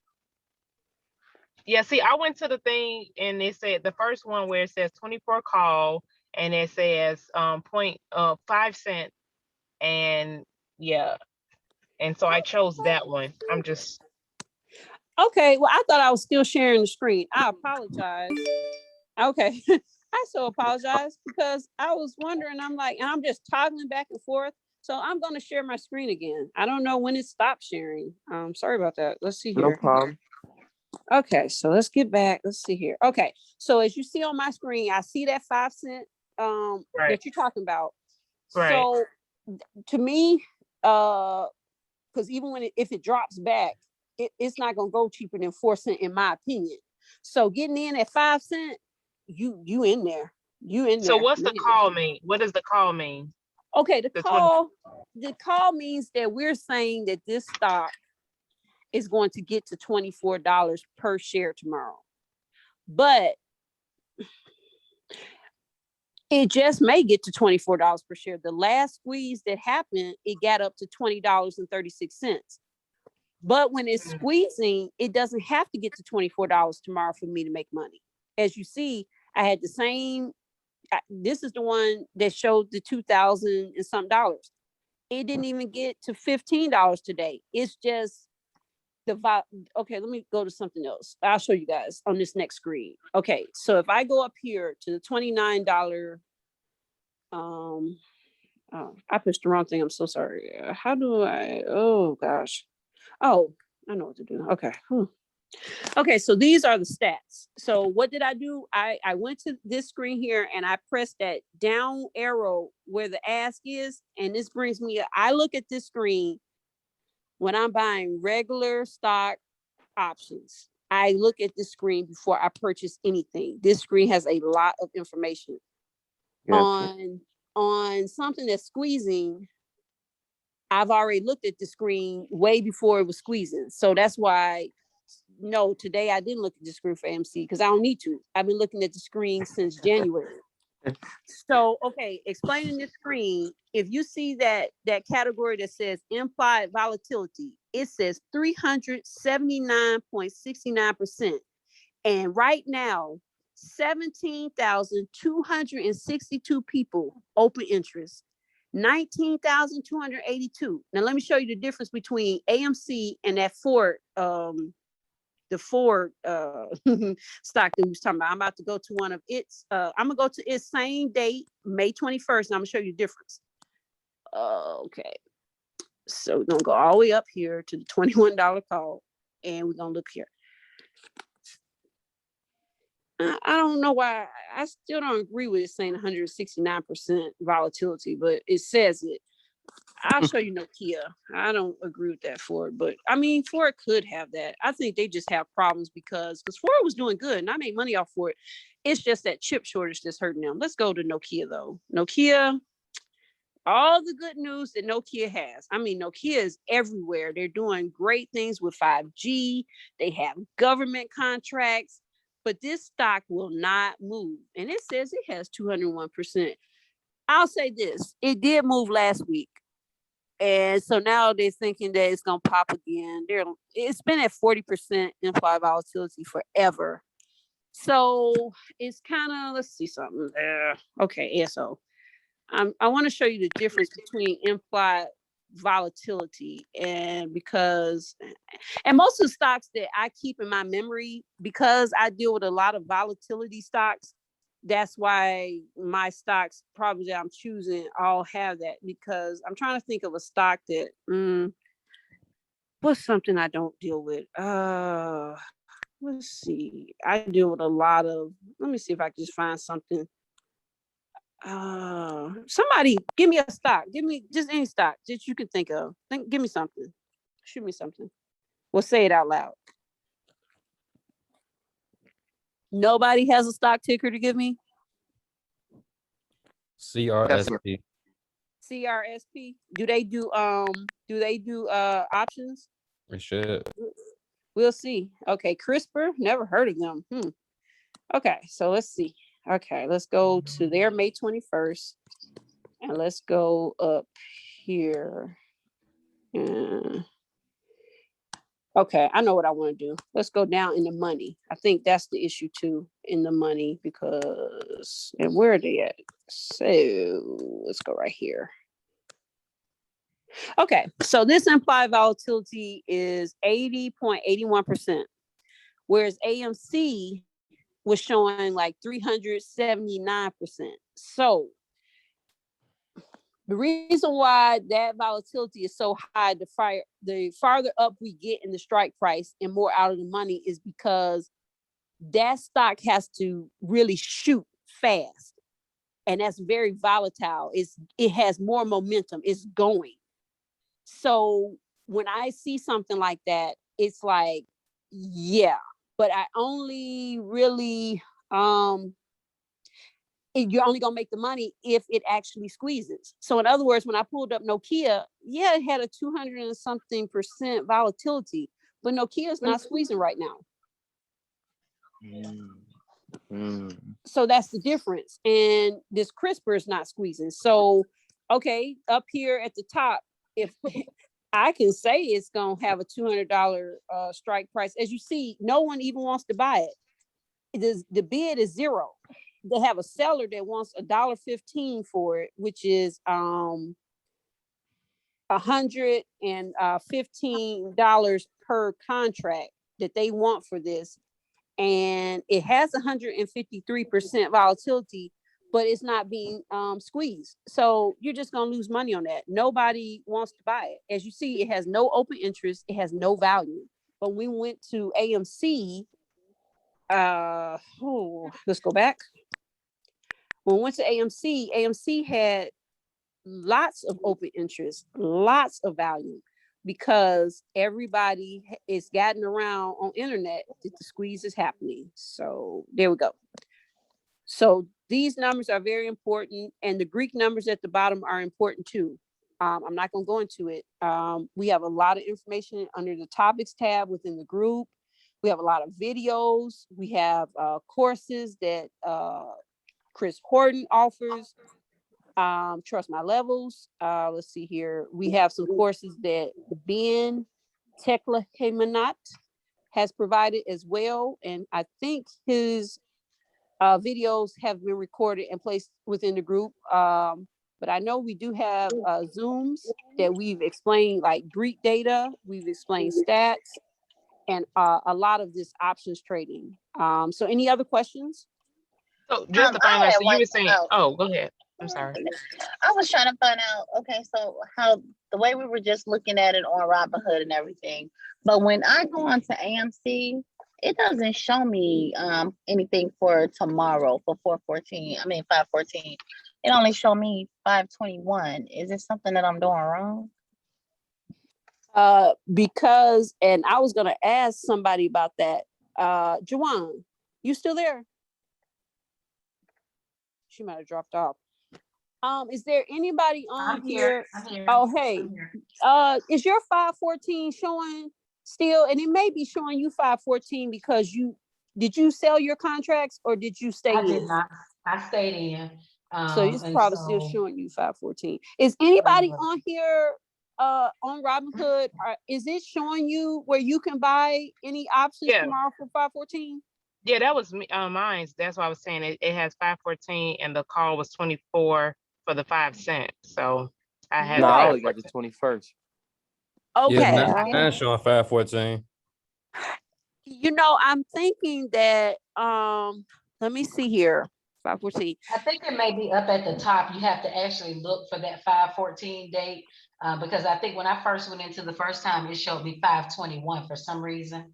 Yeah, see, I went to the thing and it said the first one where it says 24 call and it says 5 cent, and yeah. And so I chose that one. I'm just okay. Well, I thought I was still sharing the screen. I apologize. Okay. I so apologize because I was wondering, I'm like, and I'm just toggling back and forth. So I'm going to share my screen again. I don't know when it stopped sharing. Sorry about that. Let's see No here. problem. Okay, so let's get back. Let's see here. Okay, so as you see on my screen, I see that 5 cent right. that you're talking about. Right. So to me, because even if it drops back, it's not gonna go cheaper than 4 cent in my opinion. So getting in at 5 cent, you in there. You in So there. what's the call mean? What does the call mean? Okay, the 20. call means that we're saying that this stock is going to get to $24 per share tomorrow. But it just may get to $24 per share. The last squeeze that happened, it got up to $20.36. But when it's squeezing, it doesn't have to get to $24 tomorrow for me to make money. As you see, I had the same, this is the one that showed the 2,000 and some dollars. It didn't even get to $15 today. It's just okay, let me go to something else. I'll show you guys on this next screen. Okay, so if I go up here to the $29, oh, I pushed the wrong thing. I'm so sorry. How do I? Oh gosh. Oh, I know what to do. Okay. Okay, so these are the stats. So what did I do? I went to this screen here and I pressed that down arrow where the ask is, and this brings me. I look at this screen when I'm buying regular stock options. I look at this screen before I purchase anything. This screen has a lot of information. Gotcha. On something that's squeezing. I've already looked at the screen way before it was squeezing. So that's why, no, today I didn't look at the screen for MC because I don't need to. I've been looking at the screen since January. So, okay, explaining this screen, if you see that category that says implied volatility, it says 379.69%. And right now, 17,262 people open interest. 19,282. Now let me show you the difference between AMC and that Ford, the Ford stock that we was talking about. I'm about to go to one of its. I'm gonna go to its same date, May 21st, and I'm gonna show you the difference. Okay, so we're gonna go all the way up here to the $21 call, and we're gonna look here. I don't know why. I still don't agree with it saying 169% volatility, but it says it. I'll show you Nokia. I don't agree with that Ford, but I mean, Ford could have that. I think they just have problems because Ford was doing good and I made money off Ford. It's just that chip shortage that's hurting them. Let's go to Nokia though. Nokia, all the good news that Nokia has. I mean, Nokia is everywhere. They're doing great things with 5G. They have government contracts, but this stock will not move. And it says it has 201%. I'll say this, it did move last week. And so now they're thinking that it's gonna pop again. It's been at 40% implied volatility forever. So it's kind of, let's see something there. Okay, yeah, so I want to show you the difference between implied volatility and most of the stocks that I keep in my memory, because I deal with a lot of volatility stocks, that's why my stocks probably that I'm choosing all have that, because I'm trying to think of a stock that what's something I don't deal with. Let's see. I deal with a lot of, let me see if I can just find something. Somebody give me a stock. Give me just any stock that you can think of. Give me something. Shoot me something. We'll say it out loud. Nobody has a stock ticker to give me? CRSP. CRSP. Do they do options? We should. We'll see. Okay, CRISPR, never heard of them. Okay, so let's see. Okay, let's go to their May 21st. And let's go up here. Okay, I know what I want to do. Let's go down in the money. I think that's the issue too, in the money, because, and where are they at? So let's go right here. Okay, so this implied volatility is 80.81%, whereas AMC was showing like 379%. So the reason why that volatility is so high, the farther up we get in the strike price and more out of the money, is because that stock has to really shoot fast. And that's very volatile. It has more momentum. It's going. So when I see something like that, it's like, yeah, but I only really, you're only gonna make the money if it actually squeezes. So in other words, when I pulled up Nokia, yeah, it had a 200 and something % volatility, but Nokia is not squeezing right now. So that's the difference. And this CRISPR is not squeezing. So, okay, up here at the top, if I can say it's gonna have a $200 strike price, as you see, no one even wants to buy it. The bid is zero. They have a seller that wants $1.15 for it, which is $115 per contract that they want for this. And it has 153% volatility, but it's not being squeezed. So you're just gonna lose money on that. Nobody wants to buy it. As you see, it has no open interest, it has no value. But we went to AMC. Let's go back. When we went to AMC had lots of open interest, lots of value, because everybody is gotten around on internet that the squeeze is happening. So there we go. So these numbers are very important, and the Greek numbers at the bottom are important too. I'm not going to go into it. We have a lot of information under the topics tab within the group. We have a lot of videos. We have courses that Chris Horton offers. Trust My Levels. Let's see here. We have some courses that Ben Teklahemanat has provided as well. And I think his videos have been recorded and placed within the group. But I know we do have Zooms that we've explained, like Greek data. We've explained stats and a lot of this options trading. So any other questions? So just to find out, so you were saying, oh, go ahead. I'm sorry. I was trying to find out, okay, so how the way we were just looking at it on Robinhood and everything, but when I go on to AMC, it doesn't show me anything for tomorrow for 514. It only show me 521. Is it something that I'm doing wrong? Because, and I was gonna ask somebody about that. Juwan, you still there? She might have dropped off. Is there anybody on here? Oh, hey, is your 514 showing still? And it may be showing you 514 because did you sell your contracts or did you stay in? I did not. I stayed in. So it's probably still showing you 514. Is anybody on here on Robinhood, is it showing you where you can buy any options Yeah. tomorrow for 514? Yeah, that was me, mine. That's why I was saying it has 514 and the call was 24 for the 5 cents. So I have No, the I Right. only got the 21st. Yeah, Okay. now showing 514. You know, I'm thinking that let me see here. 514. I think it may be up at the top. You have to actually look for that 514 date, because I think when I first went into the first time, it showed me 521 for some reason.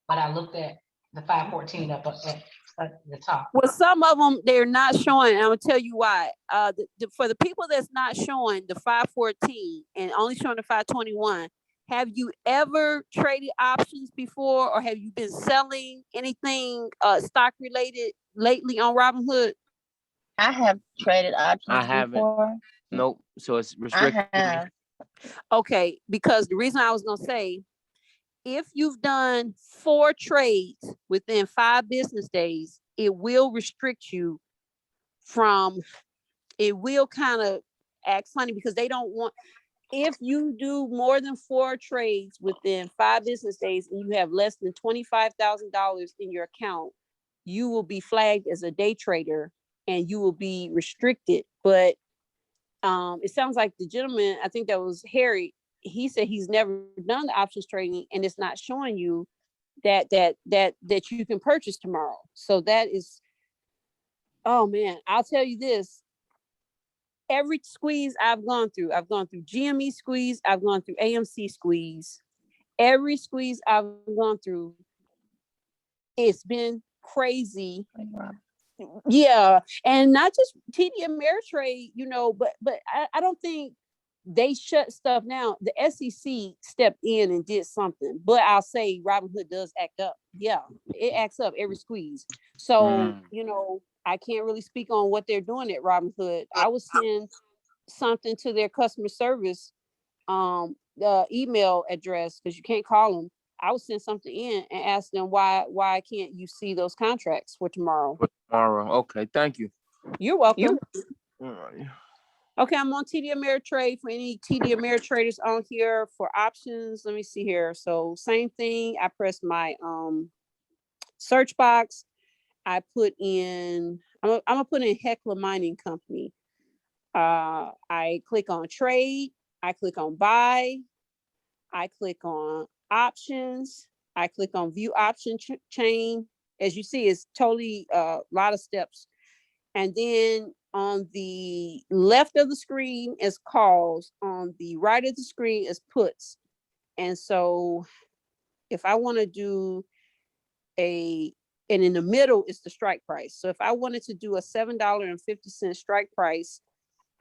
But I looked at the 514 up at the top. Well, some of them they're not showing. And I'm gonna tell you why. For the people that's not showing the 514 and only showing the 521, have you ever traded options before, or have you been selling anything stock related lately on Robinhood? I have traded options I haven't. before. Nope. So it's I restricted. have. Okay, because the reason I was gonna say, if you've done 4 trades within 5 business days, it will restrict you from. It will kind of act funny because they don't want. If you do more than 4 trades within 5 business days and you have less than $25,000 in your account, you will be flagged as a day trader and you will be restricted. But it sounds like the gentleman, I think that was Harry, he said he's never done the options trading and it's not showing you that you can purchase tomorrow. So that is, oh man, I'll tell you this. Every squeeze I've gone through GME squeeze, I've gone through AMC squeeze. Every squeeze I've gone through, it's been crazy. Yeah, and not just TD Ameritrade, you know, but I don't think they shut stuff down. The SEC stepped in and did something, but I'll say Robinhood does act up. Yeah, it acts up every squeeze. So, you know, I can't really speak on what they're doing at Robinhood. I was send something to their customer service the email address because you can't call them. I would send something in and ask them why can't you see those contracts for tomorrow? For tomorrow. Okay, thank you. You're welcome. All right. Okay, I'm on TD Ameritrade for any TD Ameritraders on here for options. Let me see here. So same thing. I press my search box. I put in, I'm gonna put in Heckler Mining Company. I click on trade. I click on buy. I click on options. I click on view option chain. As you see, it's totally a lot of steps. And then on the left of the screen is calls. On the right of the screen is puts. And so if I want to do and in the middle is the strike price. So if I wanted to do a $7.50 strike price,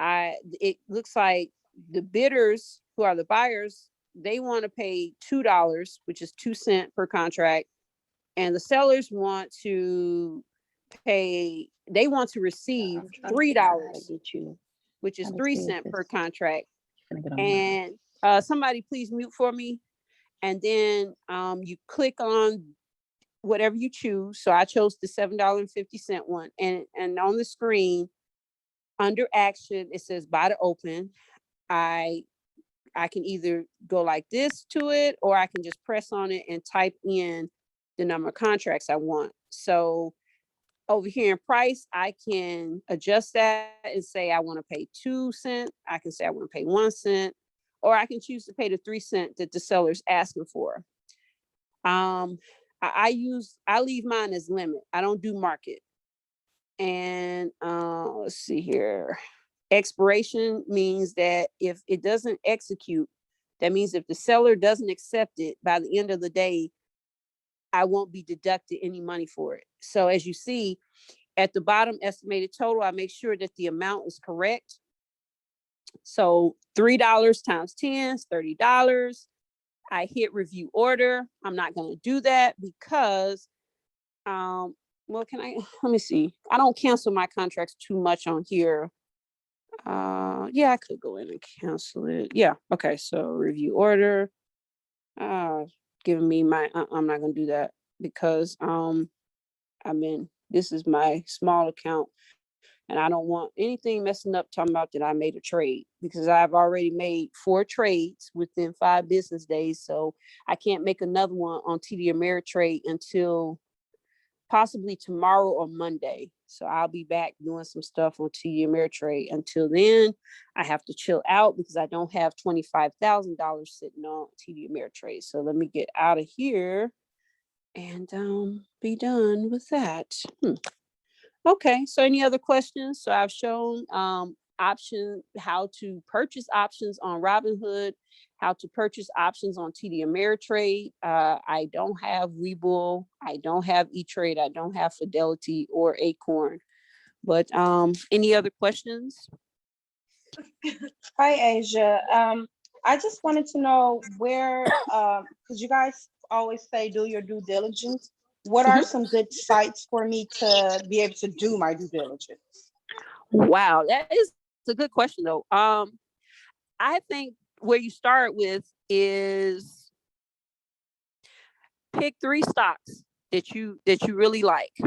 it looks like the bidders, who are the buyers, they want to pay $2, which is 2 cents per contract. And the sellers want to pay, they want to receive $3, which is 3 cents per contract. And somebody please mute for me. And then you click on whatever you choose. So I chose the $7.50 one. And on the screen, under action, it says buy to open. I can either go like this to it, or I can just press on it and type in the number of contracts I want. So over here in price, I can adjust that and say I want to pay 2 cents. I can say I want to pay 1 cent, or I can choose to pay the 3 cents that the seller's asking for. I leave mine as limit. I don't do market. And let's see here. Expiration means that if it doesn't execute, that means if the seller doesn't accept it by the end of the day, I won't be deducted any money for it. So as you see at the bottom, estimated total, I make sure that the amount is correct. So $3 times 10 is $30. I hit review order. I'm not going to do that because, well, let me see. I don't cancel my contracts too much on here. Yeah, I could go in and cancel it. Yeah. Okay. So review order, giving me my, I'm not going to do that because, this is my small account. And I don't want anything messing up talking about that I made a trade, because I've already made 4 trades within 5 business days. So I can't make another one on TD Ameritrade until possibly tomorrow or Monday. So I'll be back doing some stuff on TD Ameritrade. Until then, I have to chill out because I don't have $25,000 sitting on TD Ameritrade. So let me get out of here and be done with that. Okay, so any other questions? So I've shown how to purchase options on Robinhood, how to purchase options on TD Ameritrade. I don't have Webull, I don't have E-Trade, I don't have Fidelity or Acorn. But any other questions? Hi, Asia. I just wanted to know where, because you guys always say do your due diligence. What are some good sites for me to be able to do my due diligence? Wow, that is a good question though. I think where you start with is pick 3 stocks that you really like.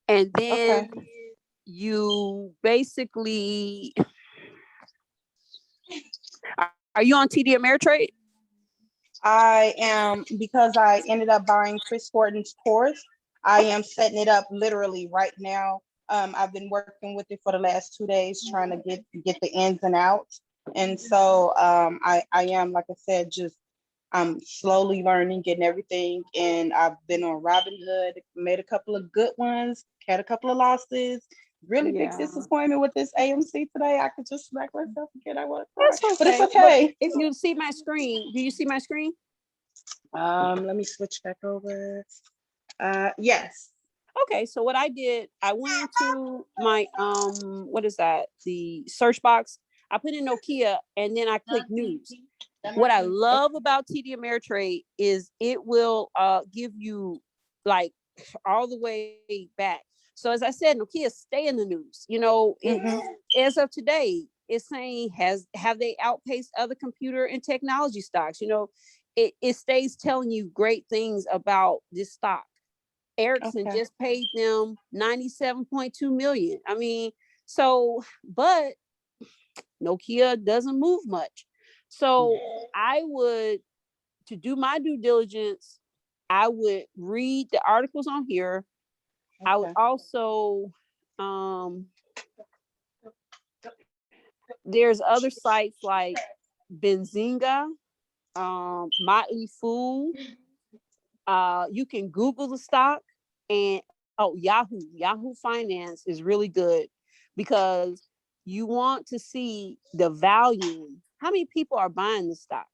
And then you basically, are you on TD Ameritrade? I am, because I ended up buying Chris Horton's course. I am setting it up literally right now. I've been working with it for the last 2 days, trying to get the ins and outs. And so I am, like I said, just I'm slowly learning, getting everything. And I've been on Robinhood, made a couple of good ones, had a couple of losses. Really big disappointment with this AMC today. I could just smack myself again. I want to cry. That's okay. But it's okay. If you see my screen, do you see my screen? Let me switch back over. Yes. Okay, so what I did, I went into my what is that? The search box. I put in Nokia and then I click news. What I love about TD Ameritrade is it will give you like all the way back. So as I said, Nokia stay in the news. You know, as of today, it's saying have they outpaced other computer and technology stocks? You know, it stays telling you great things about this stock. Ericsson just paid them 97.2 million. I mean, so, but Nokia doesn't move much. So I would, to do my due diligence, I would read the articles on here. I would also, there's other sites like Benzinga, Motley Fool. You can Google the stock, and Yahoo Finance is really good because you want to see the value. How many people are buying the stock?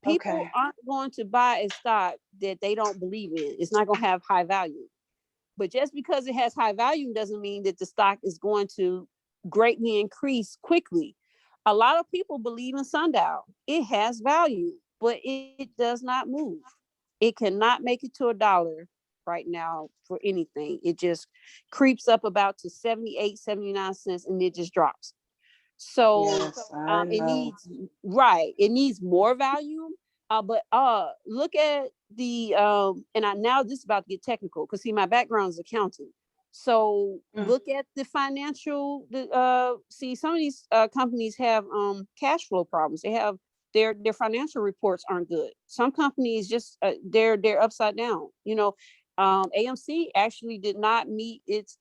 People aren't going to buy a stock that they don't believe in. It's not going to have high value. But just because it has high value doesn't mean that the stock is going to greatly increase quickly. A lot of people believe in Sundial. It has value, but it does not move. It cannot make it to $1 right now for anything. It just creeps up about to 78, 79 cents and it just drops. So it needs more value. But look at the and now this is about to get technical because see my background is accounting. So look at the financial see some of these companies have cash flow problems. They have their financial reports aren't good. Some companies just they're upside down. You know, AMC actually did not meet its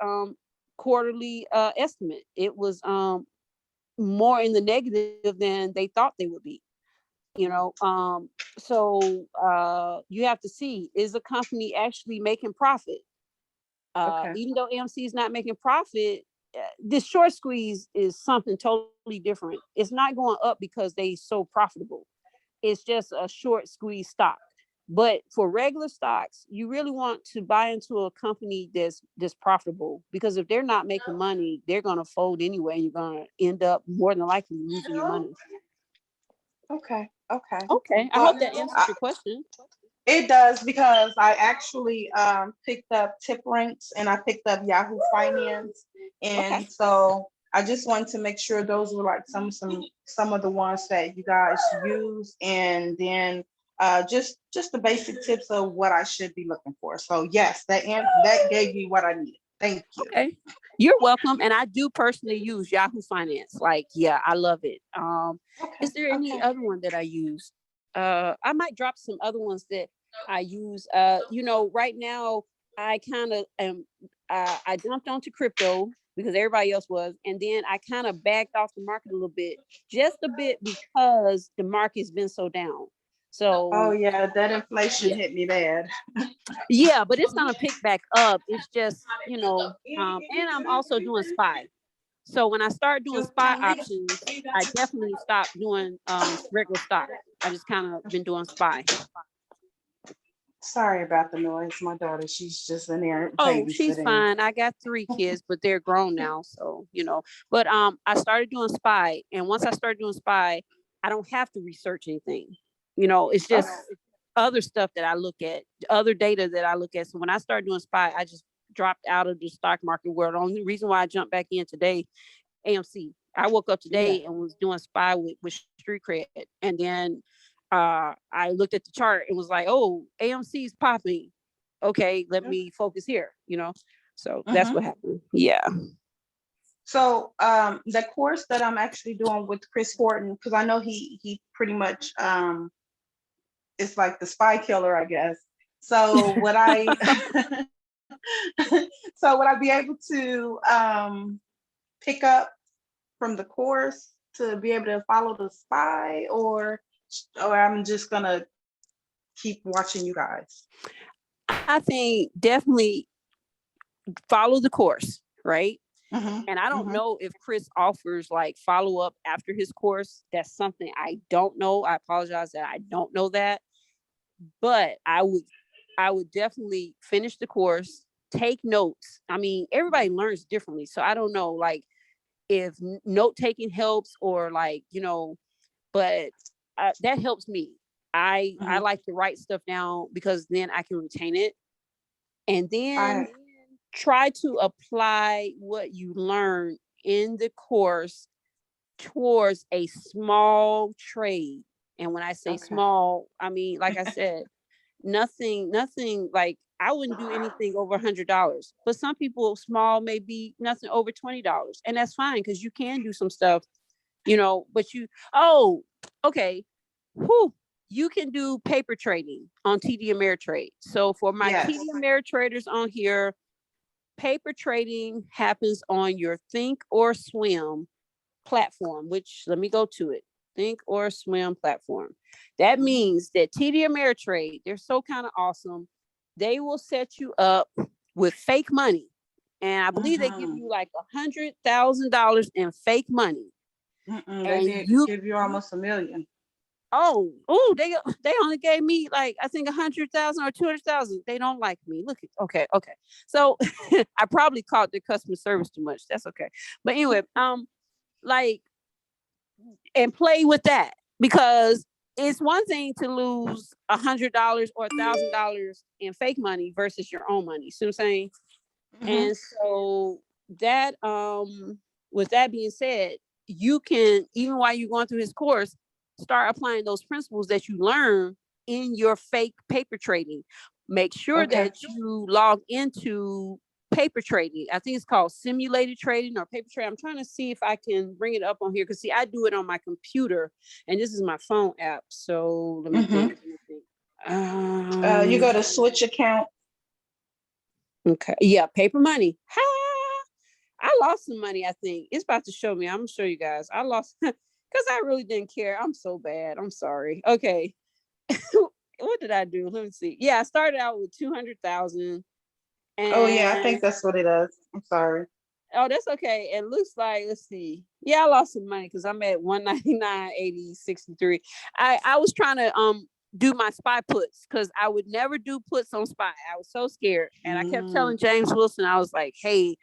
quarterly estimate. It was more in the negative than they thought they would be. You know, so you have to see, is a company actually making profit? Even though AMC is not making profit, this short squeeze is something totally different. It's not going up because they so profitable. It's just a short squeeze stock. But for regular stocks, you really want to buy into a company that's profitable, because if they're not making money, they're going to fold anyway. You're going to end up more than likely losing your money. Okay. I hope that answers your question. It does, because I actually picked up Tip Ranks and I picked up Yahoo Finance, and so I just wanted to make sure those were like some of the ones that you guys use, and then just the basic tips of what I should be looking for. So yes, that gave me what I needed. Thank you. Okay. You're welcome. And I do personally use Yahoo Finance. Like, yeah, I love it. Okay, Is there any okay. other one that I use? I might drop some other ones that I use. Right now I kind of am. I jumped onto crypto because everybody else was, and then I kind of backed off the market a little bit, just a bit because the market's been so down. Oh So yeah, that inflation yeah, hit me bad. yeah, but it's gonna pick back up. It's just and I'm also doing SPY. So when I start doing SPY options, I definitely stopped doing regular stock. I just kind of been doing SPY. Sorry about the noise. My daughter, she's just in there Oh, she's babysitting. fine. I got 3 kids, but they're grown now, so But I started doing SPY, and once I started doing SPY, I don't have to research anything. It's Okay. just other stuff that I look at, other data that I look at. So when I started doing SPY, I just dropped out of the stock market world. The only reason why I jumped back in today, AMC. I woke up Yeah. today and was doing SPY with Street Cred, and then I looked at the chart and was like, "Oh, AMC's popping. Okay, let me focus here." So that's Mhm. what happened. Yeah. So the course that I'm actually doing with Chris Horton, because I know he pretty much is like the spy killer, I guess. So would I so would I be able to pick up from the course to be able to follow the spy, or I'm just gonna keep watching you guys? I think definitely follow the course, right? Mhm, And I don't mhm. know if Chris offers like follow up after his course. That's something I don't know. I apologize that I don't know that. But I would definitely finish the course, take notes. I mean, everybody learns differently. So I don't know like if note taking helps or like, but that helps me. I Mhm. like to write stuff down because then I can retain it. And then I try to apply what you learn in the course towards a small trade. And when I say okay. small, I mean, like I said, nothing like I wouldn't do anything over $100. But some people small may be nothing over $20. And that's fine because you can do some stuff, but okay. Whew, you can do paper trading on TD Ameritrade. So for my Yes. TD Ameritraders on here, paper trading happens on your Think or Swim platform, which let me go to it. Think or Swim platform. That means that TD Ameritrade, they're so kind of awesome. They will set you up with fake money. And I believe they give Mhm. you like $100,000 in fake money. They And did you give you almost 1 million. they only gave me like I think 100,000 or 200,000. They don't like me. Look at okay. So I probably called their customer service too much. That's okay. But anyway, like and play with that because it's one thing to lose $100 or $1,000 in fake money versus your own money. See what I'm saying? Mhm. And so that with that being said, you can even while you're going through his course, start applying those principles that you learn in your fake paper trading. Make sure Okay. that you log into paper trading. I think it's called simulated trading or paper trading. I'm trying to see if I can bring it up on here because see, I do it on my computer and this is my phone app. So let me think. Mhm. Let me think. You go to switch account. Okay. Yeah, paper money. Ha! I lost some money, I think. It's about to show me. I'm gonna show you guys. I lost because I really didn't care. I'm so bad. I'm sorry. Okay. What did I do? Let me see. Yeah, I started out with 200,000 Oh yeah, I and think that's what it is. I'm sorry. oh, that's okay. It looks like, let's see. Yeah, I lost some money because I'm at 199.80 63. I was trying to do my spy puts because I would never do puts on spy. I was so scared. And I kept Mm. telling James Wilson, I was like, hey,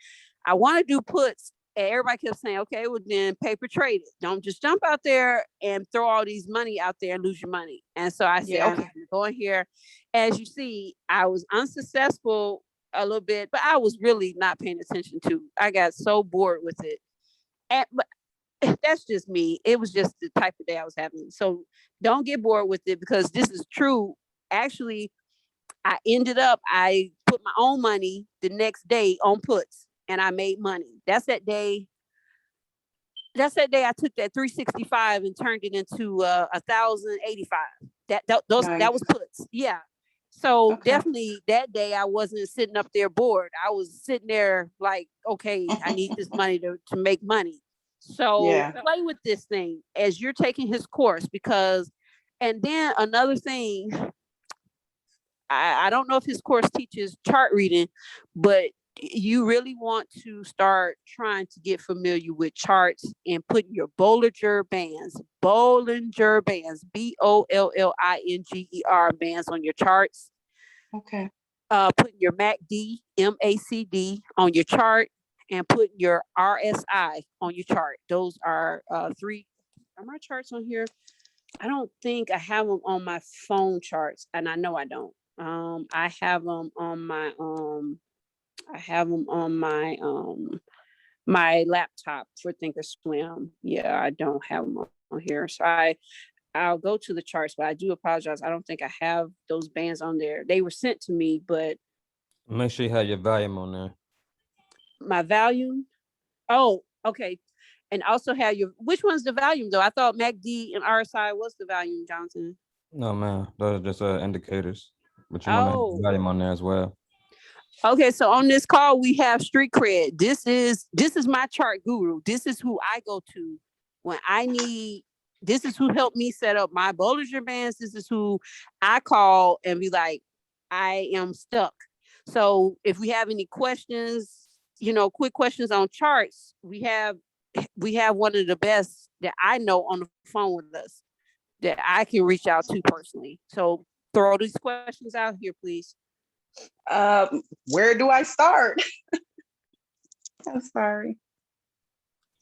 I want to do puts. And everybody kept saying, okay, well then paper trade it. Don't just jump out there and throw all these money out there and lose your money. And so I said, Yeah. okay, I'm going here. As you see, I was unsuccessful a little bit, but I was really not paying attention to. I got so bored with it. But that's just me. It was just the type of day I was having. So don't get bored with it because this is true. Actually, I put my own money the next day on puts and I made money. That's that day I took that 365 and turned it into 1,085. That was puts. Yeah. So Okay. definitely that day I wasn't sitting up there bored. I was sitting there like, okay, I need this money to make money. So Yeah. play with this thing as you're taking his course, because, and then another thing, I don't know if his course teaches chart reading, but you really want to start trying to get familiar with charts and putting your Bollinger Bands, Bollinger Bands, bands on your charts. Okay. Putting your MACD, MACD on your chart, and putting your RSI on your chart. Those are three. Are my charts on here? I don't think I have them on my phone charts, and I know I don't. I have them on my my laptop for Thinkorswim. Yeah, I don't have them on here, so I'll go to the charts, but I do apologize. I don't think I have those bands on there. They were sent to me, but Make sure you have your volume on there. my volume. Oh, okay. And also have your, which one's the volume though? I thought MACD and RSI was the volume, Johnson. No, man. Those are just indicators. But you want to have Oh, your volume on there as well. okay. So on this call, we have Street Cred. This is my chart guru. This is who I go to when I need, this is who helped me set up my Bollinger Bands. This is who I call and be like, I am stuck. So if we have any questions, quick questions on charts, we have one of the best that I know on the phone with us that I can reach out to personally. So throw these questions out here, please. Where do I start? I'm sorry.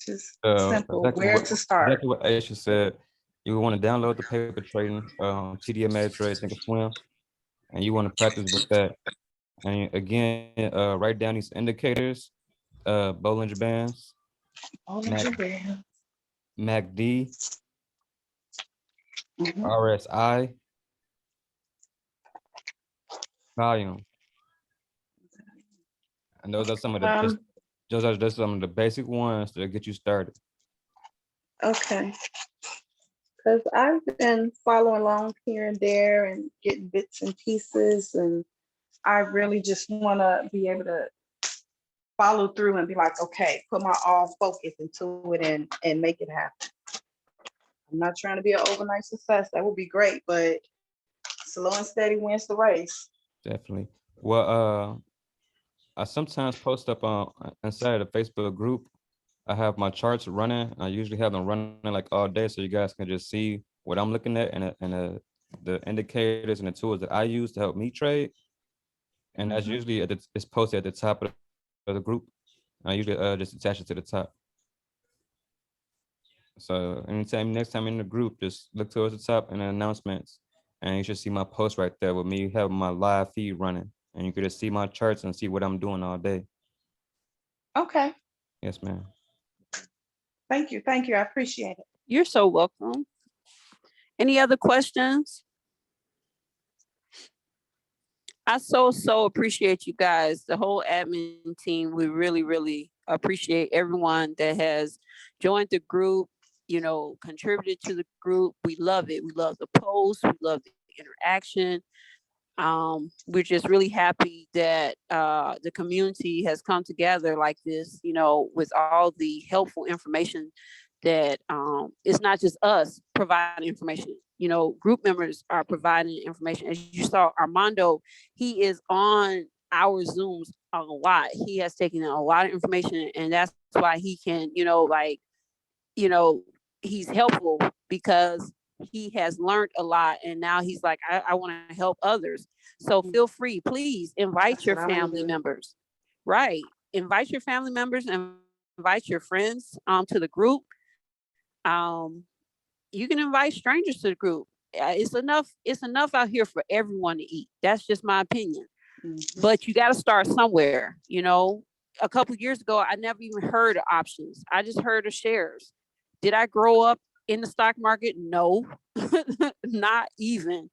Just simple. Where to start? Exactly what Aisha said. You want to download the paper trading, TD Ameritrade, Thinkorswim, and you want to practice with that. And again, write down these indicators, Bollinger Bands, MACD, RSI, volume. And those are some of the those are just some of the basic ones that get you started. Okay. Because I've been following along here and there and getting bits and pieces, and I really just want to be able to follow through and be like, okay, put my all focus into it and make it happen. I'm not trying to be an overnight success. That would be great, but slow and steady wins the race. Definitely. Well, I sometimes post up on inside of the Facebook group. I have my charts running. I usually have them running like all day, so you guys can just see what I'm looking at and the indicators and the tools that I use to help me trade. And that's usually it's posted at the top of the group. I usually just attach it to the top. So next time in the group, just look towards the top and the announcements, and you should see my post right there with me having my live feed running, and you could just see my charts and see what I'm doing all day. Okay. Yes, ma'am. Thank you. Thank you. I appreciate it. You're so welcome. Any other questions? I so appreciate you guys, the whole admin team. We really, really appreciate everyone that has joined the group, contributed to the group. We love it. We love the posts. We love the interaction. We're just really happy that the community has come together like this, with all the helpful information that it's not just us providing information. Group members are providing information. As you saw, Armando, he is on our Zooms a lot. He has taken in a lot of information, and that's why he can, he's helpful because he has learned a lot, and now he's like, I want to help others. So feel free, please invite your family members. Right. Invite your family members and invite your friends to the group. You can invite strangers to the group. It's enough out here for everyone to eat. That's just my opinion. But you got to start somewhere. A couple of years ago, I never even heard of options. I just heard of shares. Did I grow up in the stock market? No, not even.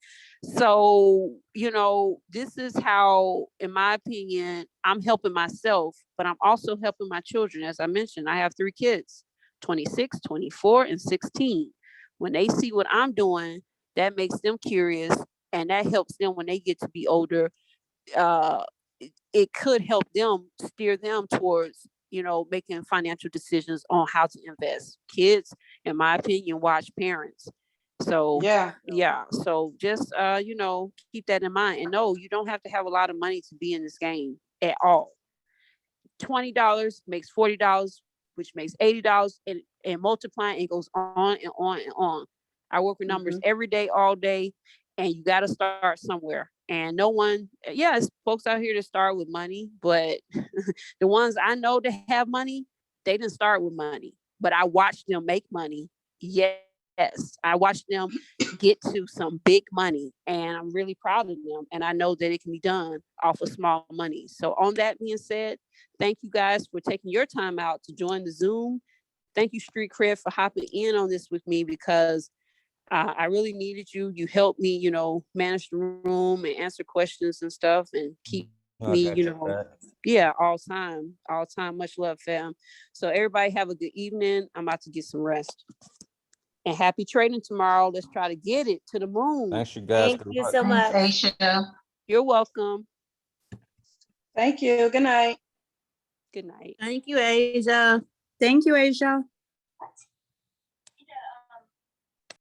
So, you know, this is how, in my opinion, I'm helping myself, but I'm also helping my children. As I mentioned, I have 3 kids, 26, 24, and 16. When they see what I'm doing, that makes them curious, and that helps them when they get to be older. It could help them, steer them towards, you know, making financial decisions on how to invest. Kids, in my opinion, watch parents. So Yeah. yeah, so just you know, keep that in mind. And no, you don't have to have a lot of money to be in this game at all. $20 makes $40, which makes $80, and multiplying, it goes on and on and on. I work with numbers every day, all day, and you got to start somewhere. And no one, yeah, it's folks out here to start with money, but the ones I know that have money, they didn't start with money, but I watched them make money. Yes, I watched them get to some big money, and I'm really proud of them. And I know that it can be done off of small money. So on that being said, thank you guys for taking your time out to join the Zoom. Thank you, Street Cred, for hopping in on this with me, because I really needed you. You helped me, you know, manage the room and answer questions and stuff, and keep I me, got you your know, back. yeah, all time, all time. Much love, fam. So everybody have a good evening. I'm about to get some rest. And happy trading tomorrow. Let's try to get it to the moon. Thanks, you guys. Thank Good you luck. so much. Thanks, Aisha. You're welcome. Thank you. Good night. Good night. Thank you, Asia. Thank you, Asia.